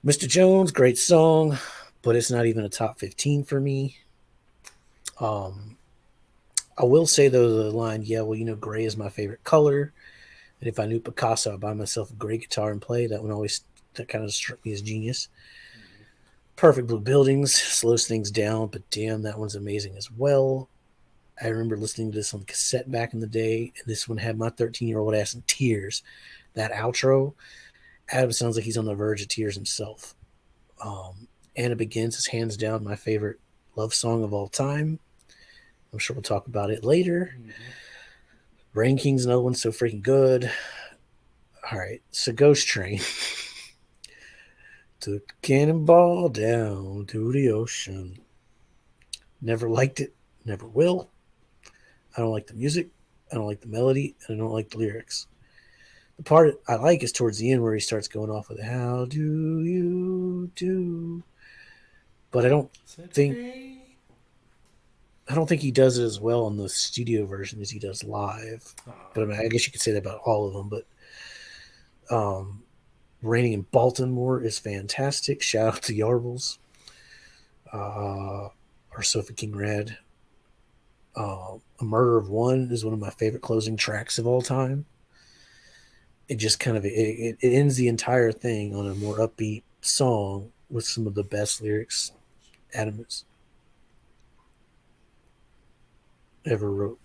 Mr. Jones, great song, but it's not even a top 15 for me. I will say though, the line, yeah, well, gray is my favorite color, and if I knew Picasso, I'd buy myself a gray guitar and play. That kind of struck me as genius. Perfect Blue Buildings slows things down, but damn, that one's amazing as well. I remember listening to this on cassette back in the day, and this one had my 13-year-old ass in tears. That outro, Adam sounds like he's on the verge of tears himself. Anna Begins is hands down my favorite love song of all time. I'm sure we'll talk about it later. Rain King's another one so freaking good. All right, so Ghost Train. Took the cannonball down to the ocean. Never liked it, never will. I don't like the music, I don't like the melody, and I don't like the lyrics. The part I like is towards the end where he starts going off with "How do you do?" But I don't think he does it as well on the studio version as he does live. But I mean, I guess you could say that about all of them. But Raining in Baltimore is fantastic. Shout out to Yarbles. Or Sophie King Red. A Murder of One is one of my favorite closing tracks of all time. It just kind of it ends the entire thing on a more upbeat song with some of the best lyrics Adam has ever wrote.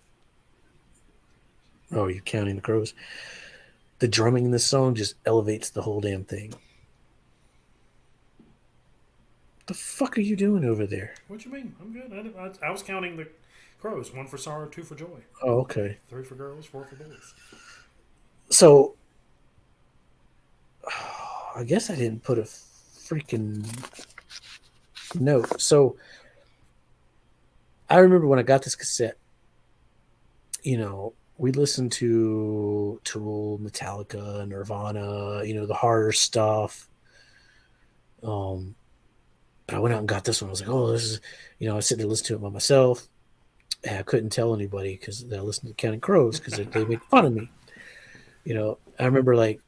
Oh, you're counting the crows. The drumming in this song just elevates the whole damn thing. What the fuck are you doing over there? What you mean? I'm good. I was counting the crows. 1 for sorrow, 2 for joy. Oh, okay. 3 for girls, 4 for boys. So, I guess I didn't put a freaking note. So, I remember when I got this cassette, we listened to Tool, Metallica, Nirvana, the harder stuff. But I went out and got this one. I was like, oh, this is, I was sitting there listening to it by myself. And I couldn't tell anybody because I listened to Counting Crows because they make fun of me. I remember like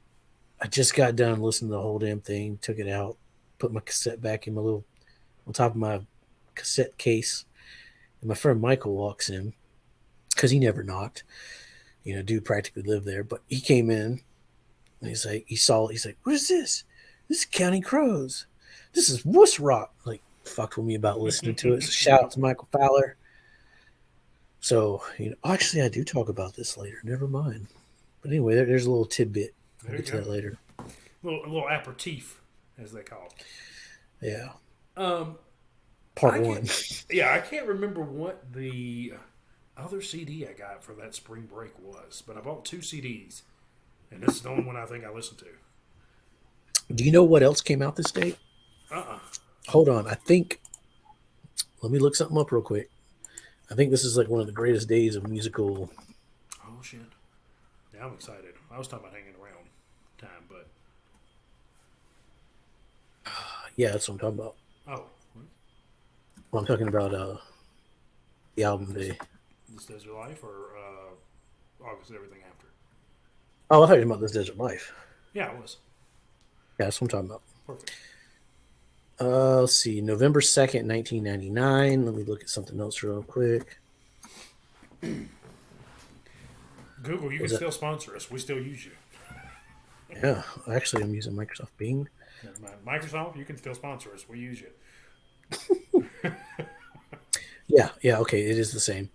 I just got done listening to the whole damn thing, took it out, put my cassette back in on top of my cassette case. And my friend Michael walks in because he never knocked. Dude practically lived there, but he came in and he's like, he's like, what is this? This is Counting Crows. This is wuss rock. Like, fucked with me about listening to it. So shout out to Michael Fowler. So, actually, I do talk about this later. Never mind. But anyway, there's a little tidbit. We'll get to that later. A little aperitif, as they call it. Yeah. Part one. Yeah, I can't remember what the other CD I got for that spring break was, but I bought 2 CDs, and this is the only one I think I listened to. Do you know what else came out this day? Hold on. Let me look something up real quick. I think this is like one of the greatest days of musical. Oh, shit. Yeah, I'm excited. I was talking about hanging around time, but. Yeah, that's what I'm talking about. Oh. Well, I'm talking about the album day. This Desert Life or August Everything After? Oh, I thought you were talking about This Desert Life. Yeah, it was. Yeah, that's what I'm talking about. Perfect. Let's see. November 2nd, 1999. Let me look at something else real quick. Google, you can still sponsor us. We still use you. Yeah, actually, I'm using Microsoft Bing. Microsoft, you can still sponsor us. We use you. Yeah, okay, it is the same.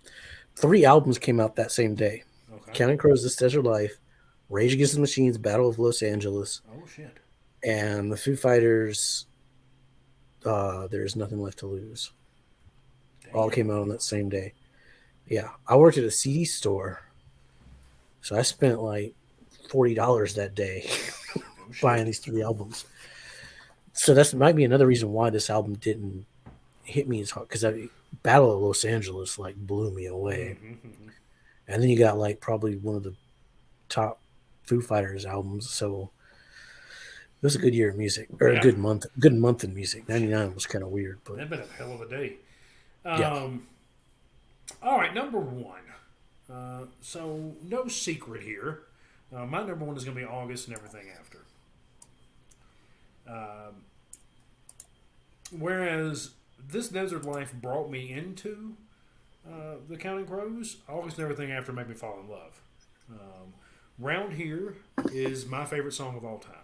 3 albums came out that same day. Okay. Counting Crows, This Desert Life, Rage Against the Machine's Battle of Los Angeles. Oh, shit. And the Foo Fighters' There's Nothing Left to Lose. Damn. All came out on that same day. Yeah, I worked at a CD store, so I spent like $40 that day buying these 3 albums. So that might be another reason why this album didn't hit me as hard, because Battle of Los Angeles like blew me away. Mm-hmm. And then you got like probably one of the top Foo Fighters albums. So it was a good year of music, or a good month in music. 99 was kind of weird, but that'd been a hell of a day. yeah. All right, number 1. So no secret here. My number 1 is going to be August and Everything After. Whereas This Desert Life brought me into the Counting Crows, August and Everything After made me fall in love. Round Here is my favorite song of all time.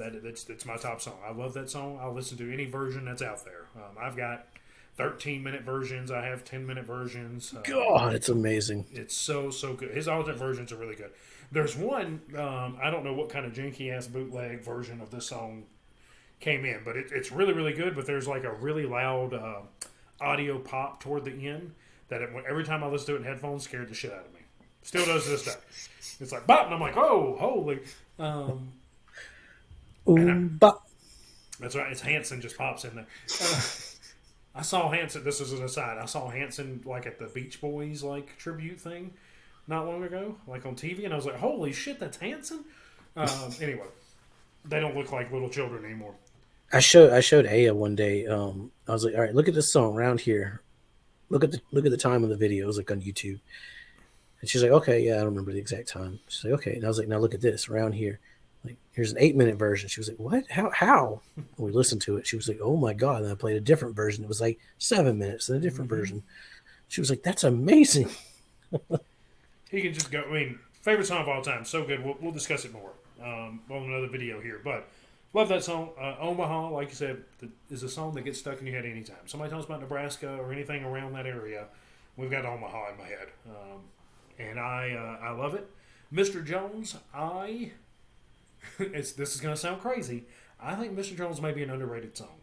It's my top song. I love that song. I'll listen to any version that's out there. I've got 13-minute versions. I have 10-minute versions. God, it's amazing. It's so good. His alternate versions are really good. There's one, I don't know what kind of janky ass bootleg version of this song came in, but it's really, really good. But there's like a really loud audio pop toward the end that every time I listen to it in headphones, scared the shit out of me. Still does to this day. It's like bop, and I'm like, oh, holy. Bop. That's right. It's Hanson just pops in there. I saw Hanson. This is an aside. I saw Hanson like at the Beach Boys like tribute thing not long ago, like on TV, and I was like, "Holy shit, that's Hanson!" Anyway, they don't look like little children anymore. I showed Aya one day. I was like, "All right, look at this song Round Here. Look at the time of the video. It was like on YouTube." And she's like, "Okay, yeah, I don't remember the exact time." She's like, "Okay," and I was like, "Now look at this Round Here. Like, here's an 8-minute version." She was like, "What? How?" And we listened to it. She was like, "Oh my god!" And I played a different version. It was like 7 minutes and a different version. She was like, "That's amazing." He can just go. I mean, favorite song of all time. So good. We'll discuss it more on another video here. But love that song. Omaha, like you said, is a song that gets stuck in your head anytime. Somebody talks about Nebraska or anything around that area, we've got Omaha in my head. And I love it. Mr. Jones, this is going to sound crazy. I think Mr. Jones may be an underrated song.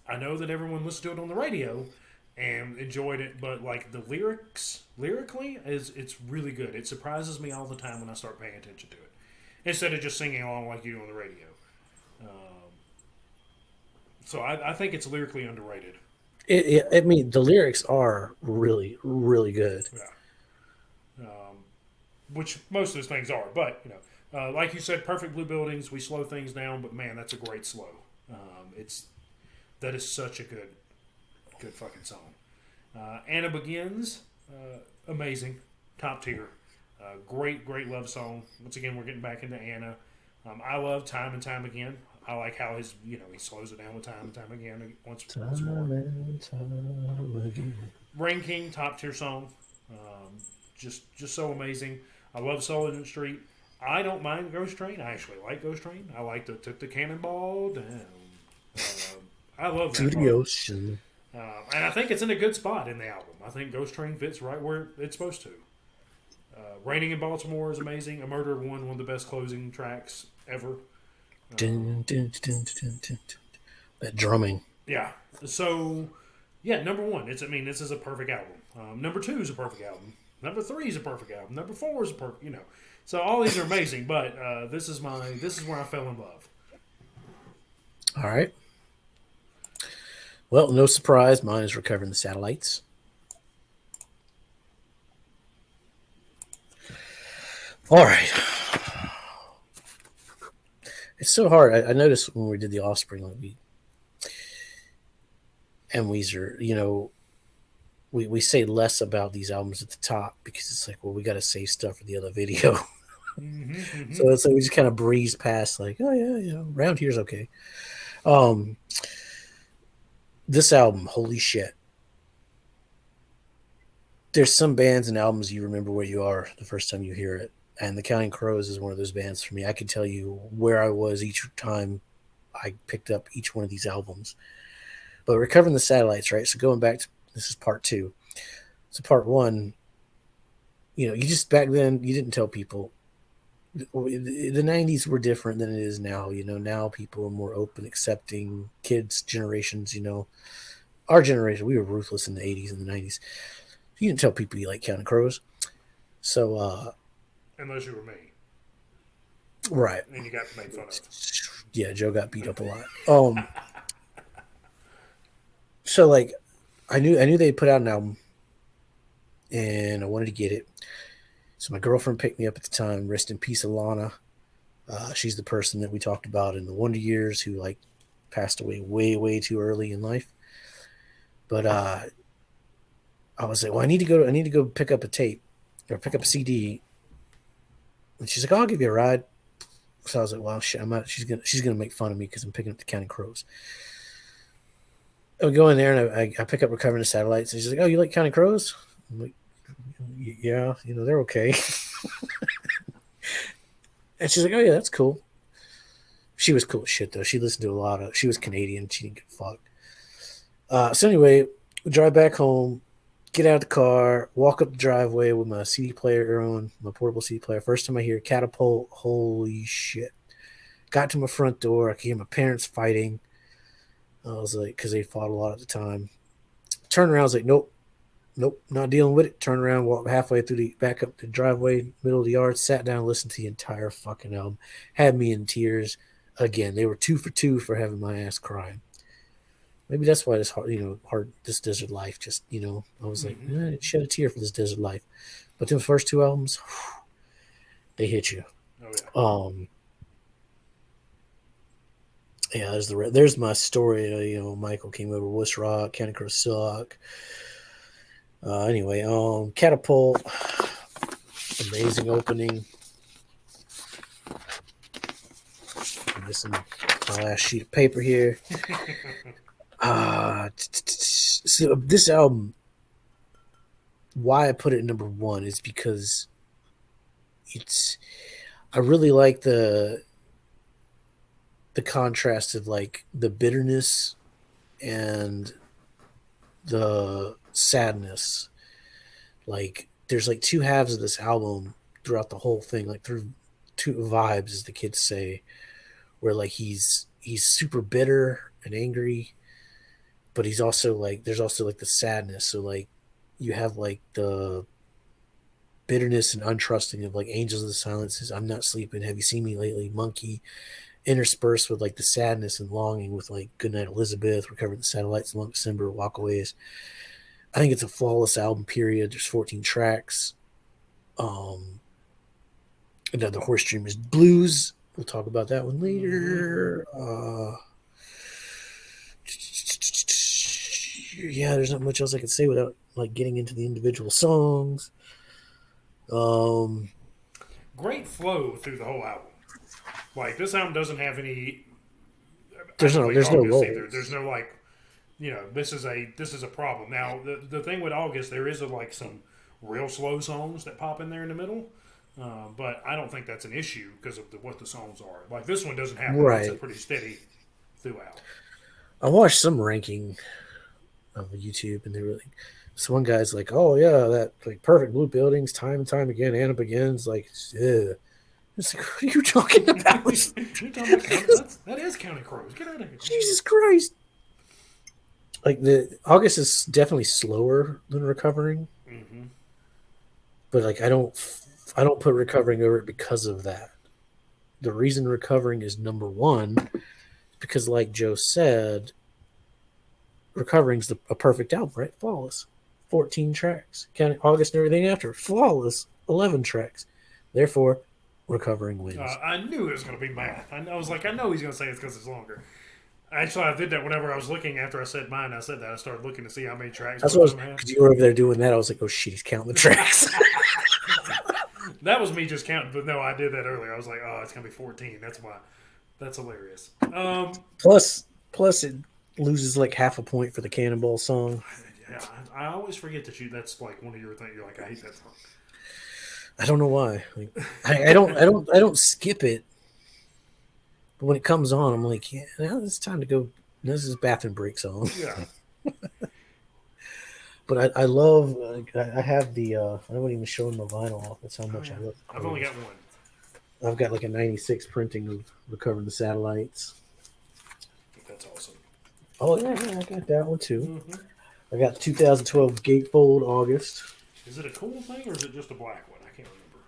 I know that everyone listened to it on the radio and enjoyed it, but like the lyrically, it's really good. It surprises me all the time when I start paying attention to it, instead of just singing along like you do on the radio. So I think it's lyrically underrated. I mean, the lyrics are really, really good. Yeah. Which most of those things are, but like you said, Perfect Blue Buildings, we slow things down, but man, that's a great slow. That is such a good fucking song. Anna Begins, amazing, top tier, great love song. Once again, we're getting back into Anna. I love Time and Time Again. I like how he slows it down with Time and Time Again once more. Time again. Rain King, top tier song, just so amazing. I love Sullivan Street. I don't mind Ghost Train. I actually like Ghost Train. I like took the cannonball down. I love that to the ocean. And I think it's in a good spot in the album. I think Ghost Train fits right where it's supposed to. Raining in Baltimore is amazing. A Murder of One of the best closing tracks ever. Dun, dun, dun, dun, dun. That drumming. Yeah. So, yeah, number 1. This is a perfect album. Number 2 is a perfect album. Number 3 is a perfect album. Number 4 is a perfect. So all these are amazing, but this is where I fell in love. All right. Well, no surprise, mine is Recovering the Satellites. All right. It's so hard. I noticed when we did the Offspring, like and Weezer, we say less about these albums at the top because it's like, well, we got to save stuff for the other video. So we just kind of breeze past, like, oh yeah, Round Here's okay. This album, holy shit. There's some bands and albums you remember where you are the first time you hear it. And The Counting Crows is one of those bands for me. I can tell you where I was each time I picked up each one of these albums. But Recovering the Satellites, right? So going back to, this is part 2. So part 1, you just back then, you didn't tell people, the 90s were different than it is now. Now people are more open, accepting. Kids generations, our generation, we were ruthless in the 80s and the 90s. You didn't tell people you like Counting Crows. So Unless you were me. right. And you got made fun of. Yeah, Joe got beat up a lot. So like I knew they put out an album and I wanted to get it. So my girlfriend picked me up at the time. Rest in peace, Alana. She's the person that we talked about in the Wonder Years who like passed away way, way too early in life. But I was like, well, I need to go pick up a tape or pick up a CD. And she's like, oh, I'll give you a ride. So I was like, well, shit, I'm not. She's gonna make fun of me because I'm picking up the Counting Crows. I go in there and I pick up Recovering the Satellites. And she's like, oh, you like Counting Crows? I'm like, yeah, they're okay. And she's like, oh yeah, that's cool. She was cool as shit though. She listened to she was Canadian. She didn't give a fuck. So anyway, we drive back home, get out of the car, walk up the driveway with my CD player on, my portable CD player. First time I hear Catapult, holy shit. Got to my front door. I could hear my parents fighting. I was like, because they fought a lot at the time. Turned around, I was like, nope, not dealing with it. Turned around, walked halfway through back up the driveway, middle of the yard, sat down, listened to the entire fucking album. Had me in tears. Again, they were 2 for 2 for having my ass crying. Maybe that's why this hard this desert life. Just I was like, shed a tear for this desert life. But the first 2 albums, whew, they hit you. Oh yeah. Yeah, there's my story. Michael came over, Wuss Rock, Counting Crows suck. Anyway, Catapult, amazing opening. I'm missing my last sheet of paper here. So this album, why I put it number 1 is because I really like the contrast of like the bitterness and the sadness. Like there's like 2 halves of this album throughout the whole thing, like through 2 vibes, as the kids say, where like he's super bitter and angry, but he's also like there's also like the sadness. So like you have like the bitterness and untrusting of like Angels of the Silences, I'm Not Sleeping, Have You Seen Me Lately, Monkey, interspersed with like the sadness and longing with like Goodnight Elizabeth, Recovering the Satellites, Long December, Walkaways. I think it's a flawless album, period. There's 14 tracks. Another Horse Dreamers Blues. We'll talk about that one later. Yeah, there's not much else I could say without like getting into the individual songs. Great flow through the whole album. Like this album doesn't have any. There's no roll. There's no like, this is a problem. Now the thing with August, there is like some real slow songs that pop in there in the middle, but I don't think that's an issue because of what the songs are. Like this one doesn't have that. Right. It's pretty steady throughout. I watched some ranking on YouTube, and they were like, so one guy's like, "Oh yeah, that like Perfect Blue Buildings, time and time again, Anna Begins." Like, ugh. It's like, what are you talking about? You're talking about that is Counting Crows. Get out of here! Jesus Christ! Like the August is definitely slower than Recovering, but like I don't put Recovering over it because of that. The reason Recovering is number 1 is because, like Joe said, Recovering's a perfect album, right? Flawless, 14 tracks. Counting August and everything after, flawless, 11 tracks. Therefore, Recovering wins. I knew it was going to be math. I was like, I know he's going to say it's because it's longer. Actually, I did that whenever I was looking after I said mine. I said that I started looking to see how many tracks. That's what because you were over there doing that. I was like, oh shit, he's counting the tracks. That was me just counting, but no, I did that earlier. I was like, oh, it's going to be 14. That's why. That's hilarious. Plus, it loses like half a point for the Cannonball song. Yeah, I always forget that that's like one of your things. You're like, I hate that song. I don't know why. Like, I don't skip it. But when it comes on, I'm like, yeah, now it's time to go. This is bathroom break song. Yeah. But I love. I have the. I wasn't even showing my vinyl off. That's how much I love. I've only got one. I've got like a '96 printing of Recovering the Satellites. That's awesome. Oh yeah, I got that one too. Mm-hmm. I got 2012 Gatefold August. Is it a cool thing or is it just a black one? I can't remember.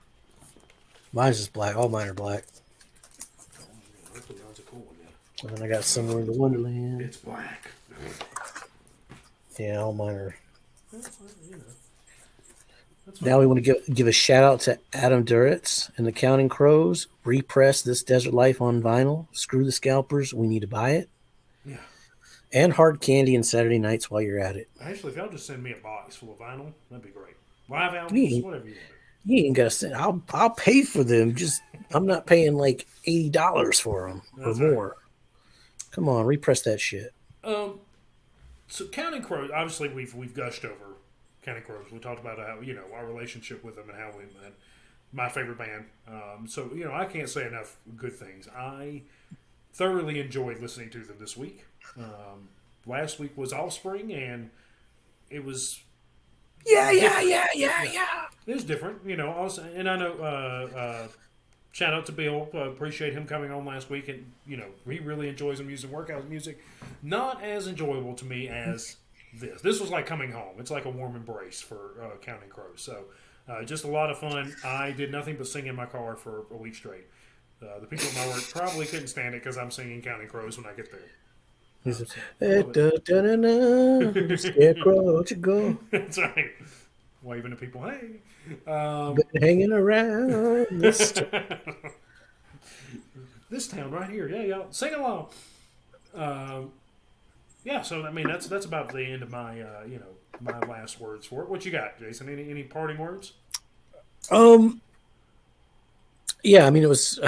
Mine's just black. All mine are black. Oh, yeah, hopefully mine's a cool one then. And then I got Somewhere in the Wonderland. It's black. Yeah, all mine are. Well, you know, Now we want to give a shout out to Adam Duritz and the Counting Crows. Repress This Desert Life on vinyl. Screw the scalpers. We need to buy it. Yeah. And Hard Candy and Saturday Nights while you're at it. Actually, if y'all just send me a box full of vinyl, that'd be great. Live albums, whatever you want to do. You ain't gotta send. I'll pay for them. Just I'm not paying like $80 for them or more. Right. Come on, repress that shit. So Counting Crows, obviously we've gushed over Counting Crows. We talked about how our relationship with them and how we met. My favorite band. So I can't say enough good things. I thoroughly enjoyed listening to them this week. Last week was Offspring, and it was yeah. It was different, Also, and I know. Shout out to Bill. Appreciate him coming on last week, and he really enjoys him using workout music. Not as enjoyable to me as this. This was like coming home. It's like a warm embrace for Counting Crows. So, just a lot of fun. I did nothing but sing in my car for a week straight. The people at my work probably couldn't stand it because I'm singing Counting Crows when I get there. Scarecrow, you go. That's right. Waving to people, hey. Been hanging around this town right here. Yeah, y'all sing along. Yeah, so I mean that's about the end of my my last words for it. What you got, Jason? Any parting words? Yeah, I mean it was.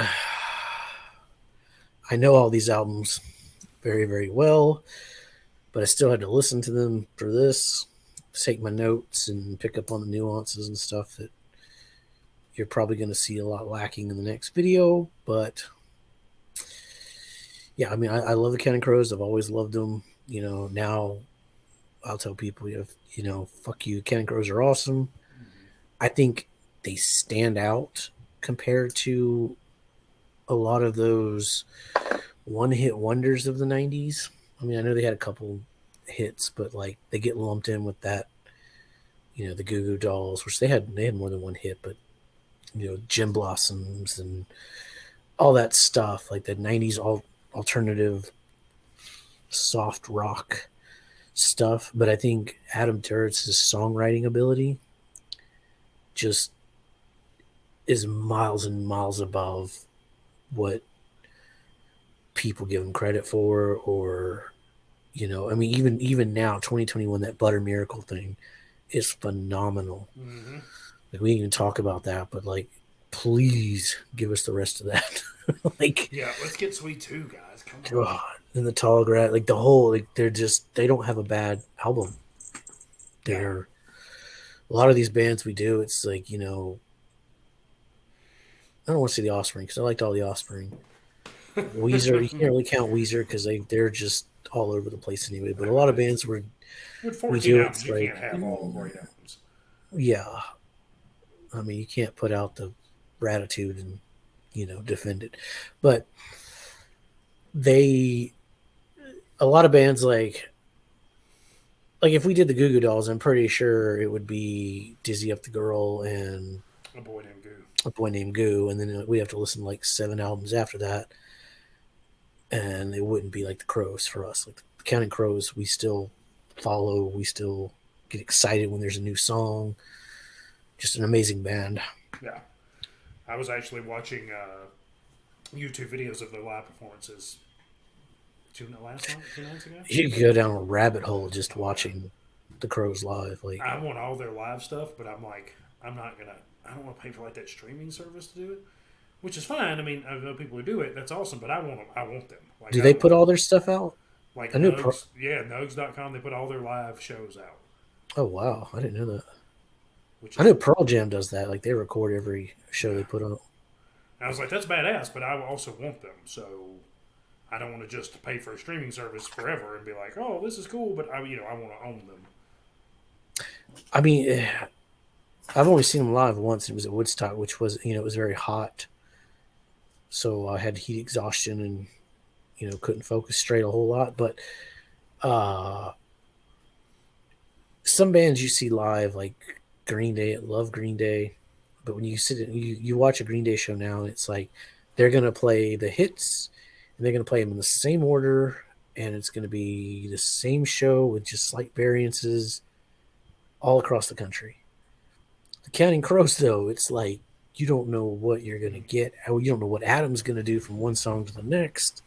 I know all these albums very, very well, but I still had to listen to them for this, take my notes, and pick up on the nuances and stuff that you're probably going to see a lot lacking in the next video. But yeah, I mean, I love the Counting Crows. I've always loved them. Now I'll tell people, fuck you. Counting Crows are awesome. Mm-hmm. I think they stand out compared to a lot of those one-hit wonders of the 90s. I mean, I know they had a couple hits, but like they get lumped in with that, the Goo Goo Dolls, which they had more than one hit, but Gin Blossoms and all that stuff, like the 90s alternative soft rock stuff. But I think Adam Duritz's songwriting ability just is miles and miles above what people give him credit for, or I mean, even now, 2021, that Butter Miracle thing is phenomenal. Mm-hmm. Like, we didn't even talk about that, but like, please give us the rest of that. Like, yeah, let's get Sweet 2, guys. Come on. God, and the Tall Grass, like the whole, like they don't have a bad album. They're a lot of these bands we do. It's like I don't want to say the Offspring because I liked all the Offspring. Weezer, you can't really count Weezer because they're just all over the place anyway. But a lot of bands with 14 albums, you can't have all great albums. Yeah, I mean, you can't put out the Gratitude and defend it. But a lot of bands like if we did the Goo Goo Dolls, I'm pretty sure it would be Dizzy Up the Girl and A Boy Named Goo. A Boy Named Goo, and then we have to listen to like 7 albums after that. And it wouldn't be like the Crows for us. Like the Counting Crows, we still follow. We still get excited when there's a new song. Just an amazing band. Yeah. I was actually watching YouTube videos of their live performances 2 nights ago. You could go down a rabbit hole just watching the Crows live. Like, I want all their live stuff, but I'm like, I don't want to pay for like that streaming service to do it. Which is fine. I mean, I know people who do it. That's awesome. But I want them. Like, do they put all their stuff out? Like Nugs, Nugs.com. They put all their live shows out. Oh, wow. I didn't know that. I know Pearl Jam does that. Like, they record every show they put on. I was like, that's badass, but I also want them. So I don't want to just pay for a streaming service forever and be like, oh, this is cool, but I want to own them. I mean, I've only seen them live once. It was at Woodstock, which was, it was very hot. so I had heat exhaustion and couldn't focus straight a whole lot. But some bands you see live, like Green Day, I love Green Day, but when you you watch a Green Day show now, it's like they're gonna play the hits and they're gonna play them in the same order, and it's gonna be the same show with just slight variances all across the country. The Counting Crows, though, it's like you don't know what you're gonna get. You don't know what Adam's gonna do from one song to the next.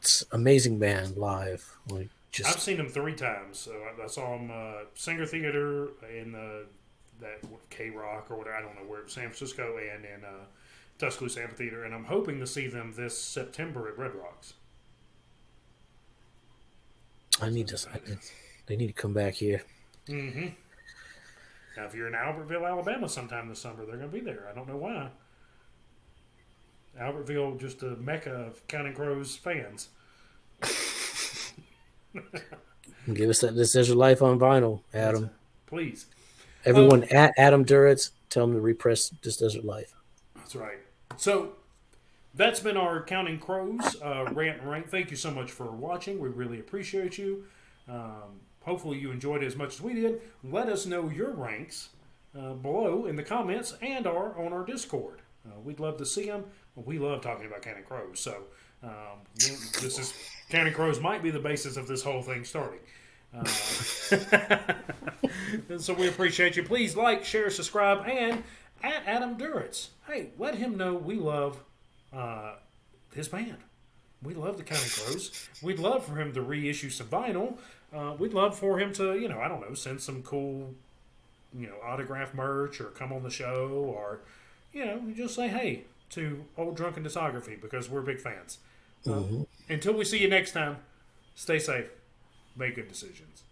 It's amazing band live. Like I've seen them 3 times. So I saw them Singer Theater in that K Rock or whatever. I don't know where, San Francisco, and in Tuscaloosa Amphitheater. And I'm hoping to see them this September at Red Rocks. They need to come back here. Mm-hmm. Now, if you're in Albertville, Alabama, sometime this summer, they're going to be there. I don't know why. Albertville, just a mecca of Counting Crows fans. Give us This Desert Life on vinyl, Adam. Please. Everyone at Adam Duritz, tell them to repress This Desert Life. That's right. So, that's been our Counting Crows rant and rank. Thank you so much for watching. We really appreciate you. Hopefully you enjoyed it as much as we did. Let us know your ranks below in the comments and on our Discord. We'd love to see them. We love talking about Counting Crows. So Counting Crows might be the basis of this whole thing starting. So we appreciate you. Please like, share, subscribe, and at Adam Duritz. Hey, let him know we love his band. We love the Counting Crows. We'd love for him to reissue some vinyl. We'd love for him to, I don't know, send some cool, autograph merch or come on the show or, just say hey to Old Drunken Discography because we're big fans. Until we see you next time, stay safe, make good decisions.